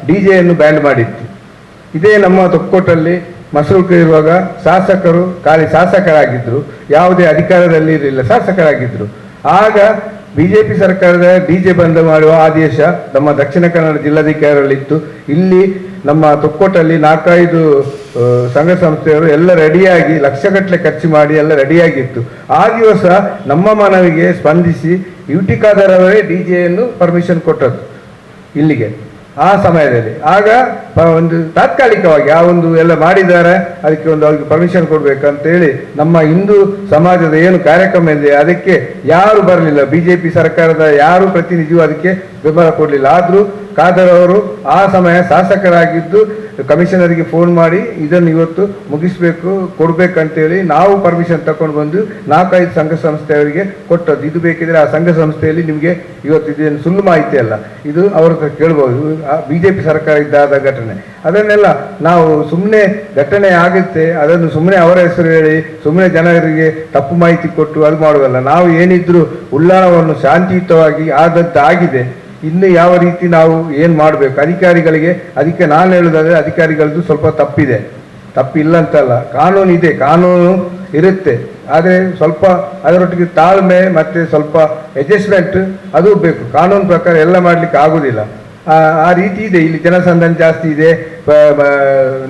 Speaker 4: DJ ಬ್ಯಾನ್ ಮಾಡಿತ್ತು. ಇದೇ ನಮ್ಮ ತೊಕ್ಕೋಟಲ್ಲಿ ಮಸೂರು ಇರುವಾಗ ಶಾಸಕರು ಖಾಲಿ ಶಾಸಕರಾಗಿದ್ದರು, ಯಾವುದೇ ಅಧಿಕಾರದಲ್ಲಿ ಇರಲಿಲ್ಲ, ಶಾಸಕರಾಗಿದ್ದರು. ಆಗ BJP ಸರ್ಕಾರದ DJ ಬಂದ್ ಮಾಡುವ ಆದೇಶ ನಮ್ಮ ದಕ್ಷಿಣ ಕನ್ನಡ ಜಿಲ್ಲಾಧಿಕಾರಿಗಳಿತ್ತು. ಇಲ್ಲಿ ನಮ್ಮ ತೊಕ್ಕೋಟಲ್ಲಿ 4-5 ಸಂಘ ಸಂಸ್ಥೆಯವರು ಎಲ್ಲ ರೆಡಿಯಾಗಿ ಲಕ್ಷಗಟ್ಟಲೆ ಖರ್ಚು ಮಾಡಿ ಎಲ್ಲ ರೆಡಿಯಾಗಿತ್ತು. ಆ ದಿವಸ ನಮ್ಮ ಮನವಿಗೆ ಸ್ಪಂದಿಸಿ ಯು ಟಿ ಖಾದರ್ ಅವರೇ DJ ಪರ್ಮಿಷನ್ ಕೊಟ್ಟದ್ದು ಇಲ್ಲಿಗೆ ಆ ಸಮಯದಲ್ಲಿ. ಆಗ ಒಂದು ತಾತ್ಕಾಲಿಕವಾಗಿ ಆ ಒಂದು ಎಲ್ಲ ಮಾಡಿದ್ದಾರೆ, ಅದಕ್ಕೆ ಅವ್ರಿಗೆ ಪರ್ಮಿಷನ್ ಕೊಡಬೇಕಂತೇಳಿ ನಮ್ಮ ಹಿಂದೂ ಸಮಾಜದ ಏನು ಕಾರ್ಯಕ್ರಮ ಇದೆ ಅದಕ್ಕೆ ಯಾರು ಬರಲಿಲ್ಲ. BJP ಸರ್ಕಾರದ ಯಾರು ಪ್ರತಿನಿಧಿಯೂ ಅದಕ್ಕೆ ಬೆಂಬಲ ಕೊಡಲಿಲ್ಲ. ಆದರೂ ಖಾದರ್ ಅವರು ಆ ಸಮಯ ಶಾಸಕರಾಗಿದ್ದು ಕಮಿಷನರಿಗೆ ಫೋನ್ ಮಾಡಿ ಇದನ್ನು ಇವತ್ತು ಕೊಡಬೇಕಂತೇಳಿ ನಾವು ಪರ್ಮಿಷನ್ ತಗೊಂಡು ಬಂದು 4-5 ಸಂಘ ಸಂಸ್ಥೆಯವರಿಗೆ ಕೊಟ್ಟದ್ದು. ಇದು ಬೇಕಿದ್ರೆ ಆ ಸಂಘ ಸಂಸ್ಥೆಯಲ್ಲಿ ನಿಮಗೆ ಇವತ್ತು ಇದೇನು ಸುಳ್ಳು ಮಾಹಿತಿ ಅಲ್ಲ, ಇದು ಅವ್ರ ಹತ್ರ ಕೇಳ್ಬೋದು. BJP ಸರ್ಕಾರ ಇದ್ದಾದ ಘಟನೆ. ಘಟನೆ. ಅದನ್ನೆಲ್ಲ ನಾವು ಸುಮ್ಮನೆ ಘಟನೆ ಆಗುತ್ತೆ ಅದನ್ನು ಸುಮ್ಮನೆ ಅವರ ಹೆಸರು ಹೇಳಿ ಸುಮ್ಮನೆ ಜನರಿಗೆ ತಪ್ಪು ಮಾಹಿತಿ ಕೊಟ್ಟು ಅದು ಮಾಡೋದಲ್ಲ. ನಾವು ಏನಿದ್ರು ಉಳ್ಳಾಳವನ್ನು ಶಾಂತಿಯುತವಾಗಿ ಆದದ್ದಾಗಿದೆ. ಇನ್ನು ಯಾವ ರೀತಿ ನಾವು ಏನು ಮಾಡಬೇಕು ಅಧಿಕಾರಿಗಳಿಗೆ, ಅದಕ್ಕೆ ನಾನು ಹೇಳೋದಾದ್ರೆ ಅಧಿಕಾರಿಗಳದ್ದು ಸ್ವಲ್ಪ ತಪ್ಪಿಲ್ಲ ಅಂತಲ್ಲ, ಕಾನೂನು ಇದೆ, ಕಾನೂನು ಇರುತ್ತೆ. ಆದರೆ ಸ್ವಲ್ಪ ಅದರೊಟ್ಟಿಗೆ ತಾಳ್ಮೆ ಮತ್ತು ಸ್ವಲ್ಪ ಅಡ್ಜಸ್ಟ್ಮೆಂಟ್ ಅದು ಬೇಕು. ಕಾನೂನು ಪ್ರಕಾರ ಎಲ್ಲ ಮಾಡಲಿಕ್ಕೆ ಆಗೋದಿಲ್ಲ. ಆ ರೀತಿ ಇದೆ. ಇಲ್ಲಿ ಜನಸಂದಣಿ ಜಾಸ್ತಿ ಇದೆ,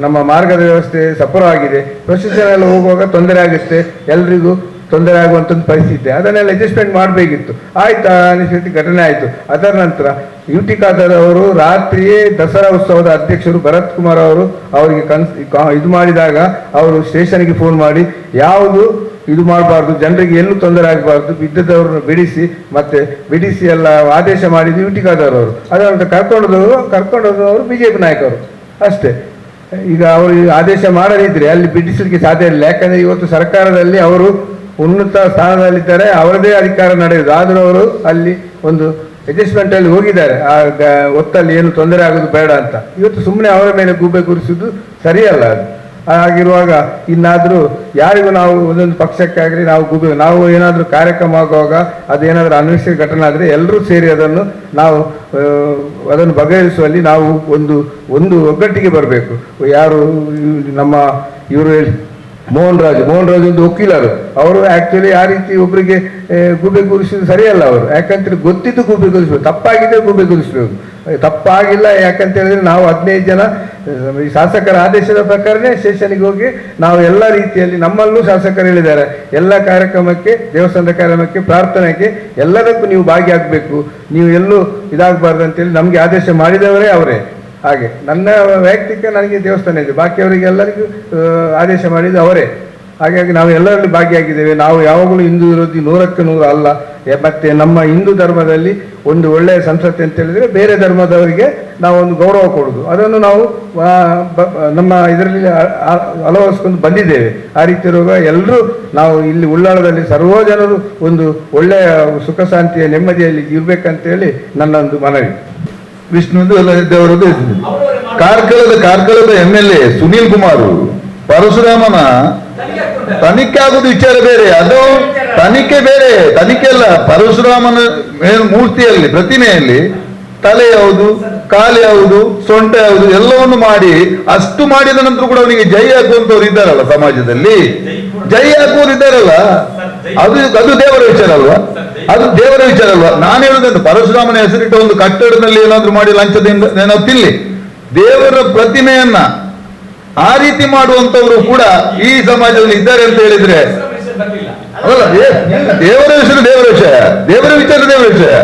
Speaker 4: ನಮ್ಮ ಮಾರ್ಗದ ವ್ಯವಸ್ಥೆ ಸಫಲವಾಗಿದೆ. ಪ್ರೊಸೆಷನ್ ಎಲ್ಲ ಹೋಗುವಾಗ ತೊಂದರೆ ಆಗುತ್ತೆ, ಎಲ್ರಿಗೂ ತೊಂದರೆ ಆಗುವಂಥದ್ದು ಪರಿಸ್ಥಿತಿ. ಅದನ್ನೆಲ್ಲ ಅಡ್ಜಸ್ಟ್ಮೆಂಟ್ ಮಾಡಬೇಕಿತ್ತು. ಆಯ್ತಾ ಅನಿಶ್ಚಿತ ಘಟನೆ ಆಯಿತು. ಅದರ ನಂತರ ಯುಟಿ ಖಾದರ್ ಅವರು ರಾತ್ರಿಯೇ ದಸರಾ ಉತ್ಸವದ ಅಧ್ಯಕ್ಷರು ಭರತ್ ಕುಮಾರ್ ಅವರು ಅವರಿಗೆ ಇದು ಮಾಡಿದಾಗ ಅವರು ಸ್ಟೇಷನ್ಗೆ ಫೋನ್ ಮಾಡಿ ಯಾವುದು ಇದು ಮಾಡಬಾರ್ದು, ಜನರಿಗೆ ಎಲ್ಲೂ ತೊಂದರೆ ಆಗಬಾರ್ದು, ಬಿದ್ದದವ್ರನ್ನ ಬಿಡಿಸಿ ಎಲ್ಲ ಆದೇಶ ಮಾಡಿದ್ದು ಯುಟಿ ಖಾದರ್ ಅವರು. ಅದರ ನಂತರ ಕರ್ಕೊಂಡೋದವರು BJP ನಾಯಕರು ಅಷ್ಟೇ. ಈಗ ಅವರು ಆದೇಶ ಮಾಡದಿದ್ರೆ ಅಲ್ಲಿ ಬಿಡಿಸಲಿಕ್ಕೆ ಸಾಧ್ಯ ಇಲ್ಲ. ಯಾಕಂದರೆ ಇವತ್ತು ಸರ್ಕಾರದಲ್ಲಿ ಅವರು ಉನ್ನತ ಸ್ಥಾನದಲ್ಲಿದ್ದಾರೆ, ಅವರದೇ ಅಧಿಕಾರ ನಡೆಯುವುದು. ಆದರೂ ಅವರು ಅಲ್ಲಿ ಒಂದು ಅಡ್ಜಸ್ಟ್ಮೆಂಟ್ ಅಲ್ಲಿ ಹೋಗಿದ್ದಾರೆ. ಆ ಒತ್ತಲ್ಲಿ ಏನು ತೊಂದರೆ ಆಗೋದು ಬೇಡ ಅಂತ. ಇವತ್ತು ಸುಮ್ಮನೆ ಅವರ ಮೇಲೆ ಗೂಬೆ ಕೂರಿಸುವುದು ಸರಿಯಲ್ಲ. ಅದು ಹಾಗಿರುವಾಗ ಇನ್ನಾದರೂ ಯಾರಿಗೂ ನಾವು ಒಂದೊಂದು ಪಕ್ಷಕ್ಕಾಗಲಿ ನಾವು ಏನಾದರೂ ಕಾರ್ಯಕ್ರಮ ಆಗುವಾಗ ಅದೇನಾದರೂ ಅನಿಶ್ಚಿತ ಘಟನೆ ಆದರೆ ಎಲ್ಲರೂ ಸೇರಿ ಅದನ್ನು ಬಗೆಹರಿಸುವಲ್ಲಿ ನಾವು ಒಂದು ಒಗ್ಗಟ್ಟಿಗೆ ಬರಬೇಕು. ಯಾರು ನಮ್ಮ ಇವರು ಮೋಹನ್ ರಾಜ್ ಒಂದು ವಕೀಲರು, ಅವರು ಆ್ಯಕ್ಚುಲಿ ಆ ರೀತಿ ಒಬ್ಬರಿಗೆ ಗೂಬೆ ಕೂರಿಸೋದು ಸರಿಯಲ್ಲ. ಅವರು ಯಾಕಂತೇಳಿ ಗೊತ್ತಿದ್ದು ಗೂಬೆ ಕೂರಿಸ್ಬೇಕು, ತಪ್ಪಾಗಿದ್ದರೆ ಗೂಬೆ ಕೂರಿಸ್ಬೇಕು. ತಪ್ಪಾಗಿಲ್ಲ ಯಾಕಂತ ಹೇಳಿದ್ರೆ ನಾವು 15 ಜನ ಈ ಶಾಸಕರ ಆದೇಶದ ಪ್ರಕಾರನೇ ಸ್ಟೇಷನ್ಗೆ ಹೋಗಿ ನಾವು ಎಲ್ಲ ರೀತಿಯಲ್ಲಿ ನಮ್ಮಲ್ಲೂ ಶಾಸಕರು ಹೇಳಿದ್ದಾರೆ, ಎಲ್ಲ ಕಾರ್ಯಕ್ರಮಕ್ಕೆ, ದೇವಸ್ಥಾನದ ಕಾರ್ಯಕ್ರಮಕ್ಕೆ, ಪ್ರಾರ್ಥನೆಗೆ ಎಲ್ಲದಕ್ಕೂ ನೀವು ಭಾಗಿಯಾಗಬೇಕು, ನೀವು ಎಲ್ಲೂ ಇದಾಗಬಾರ್ದು ಅಂತೇಳಿ ನಮಗೆ ಆದೇಶ ಮಾಡಿದವರೇ ಅವರೇ. ಹಾಗೆ ನನ್ನ ವೈಯಕ್ತಿಕ ನನಗೆ ದೇವಸ್ಥಾನ ಇದೆ, ಬಾಕಿಯವರಿಗೆಲ್ಲರಿಗೂ ಆದೇಶ ಮಾಡಿದ್ದು ಅವರೇ. ಹಾಗಾಗಿ ನಾವು ಎಲ್ಲರಲ್ಲಿ ಭಾಗಿಯಾಗಿದ್ದೇವೆ. ನಾವು ಯಾವಾಗಲೂ ಹಿಂದೂ ವಿರೋಧಿ 100ಕ್ಕೆ 100 ಅಲ್ಲ. ಮತ್ತೆ ನಮ್ಮ ಹಿಂದೂ ಧರ್ಮದಲ್ಲಿ ಒಂದು ಒಳ್ಳೆಯ ಸಂಸ್ಕೃತಿ ಅಂತ ಹೇಳಿದರೆ ಬೇರೆ ಧರ್ಮದವರಿಗೆ ನಾವು ಒಂದು ಗೌರವ ಕೊಡೋದು, ಅದನ್ನು ನಾವು ನಮ್ಮ ಇದರಲ್ಲಿ ಅಳವಡಿಸ್ಕೊಂಡು ಬಂದಿದ್ದೇವೆ. ಆ ರೀತಿ ಇರುವಾಗ ಎಲ್ಲರೂ ನಾವು ಇಲ್ಲಿ ಉಳ್ಳಾಳದಲ್ಲಿ ಸರ್ವ ಜನರು ಒಂದು ಒಳ್ಳೆಯ ಸುಖ ಶಾಂತಿಯ ನೆಮ್ಮದಿಯಲ್ಲಿ ಇರಬೇಕಂತೇಳಿ ನನ್ನೊಂದು ಮನವಿ.
Speaker 3: ವಿಷ್ಣುದು ಎಲ್ಲ ದೇವರದ್ದು ಕಾರ್ಕಳದ MLA ಸುನೀಲ್ ಕುಮಾರ್ ಪರಶುರಾಮನ ತನಿಖೆ ಆಗುದು ವಿಚಾರ ಬೇರೆ, ಅದು ತನಿಖೆ ಬೇರೆ. ತನಿಖೆ ಅಲ್ಲ, ಪರಶುರಾಮನ ಮೂರ್ತಿಯಲ್ಲಿ ಪ್ರತಿಮೆಯಲ್ಲಿ ತಲೆ ಯಾವುದು, ಕಾಲು ಯಾವುದು, ಸೊಂಟ ಯಾವುದು ಎಲ್ಲವನ್ನು ಮಾಡಿ ಅಷ್ಟು ಮಾಡಿದ ನಂತರ ಕೂಡ ಅವನಿಗೆ ಜೈ ಹಾಕುವಂತವ್ರು ಇದ್ದಾರಲ್ಲ ಸಮಾಜದಲ್ಲಿ, ಜೈ ಹಾಕುವವರು ಇದ್ದಾರಲ್ಲ, ಅದು ದೇವರ ವಿಚಾರ ಅಲ್ವಾ? ಅದು ದೇವರ ವಿಚಾರ ಅಲ್ವಾ? ನಾನು ಹೇಳುದಂತ ಪರಶುರಾಮನ ಹೆಸರಿಟ್ಟ ಒಂದು ಕಟ್ಟಡದಲ್ಲಿ ಏನಾದ್ರು ಮಾಡಿ ಲಂಚದಿಂದ ಏನಾದ್ರು ತಿಲ್ಲಿ ದೇವರ ಪ್ರತಿಮೆಯನ್ನ ಆ ರೀತಿ ಮಾಡುವಂತವರು ಕೂಡ ಈ ಸಮಾಜದಲ್ಲಿ ಇದ್ದಾರೆ ಅಂತ ಹೇಳಿದ್ರೆ ಅಲ್ಲ, ದೇವರ ಹೆಸರು ದೇವರ ವಿಷಯ, ದೇವರ ವಿಚಾರ ದೇವರ ವಿಷಯ.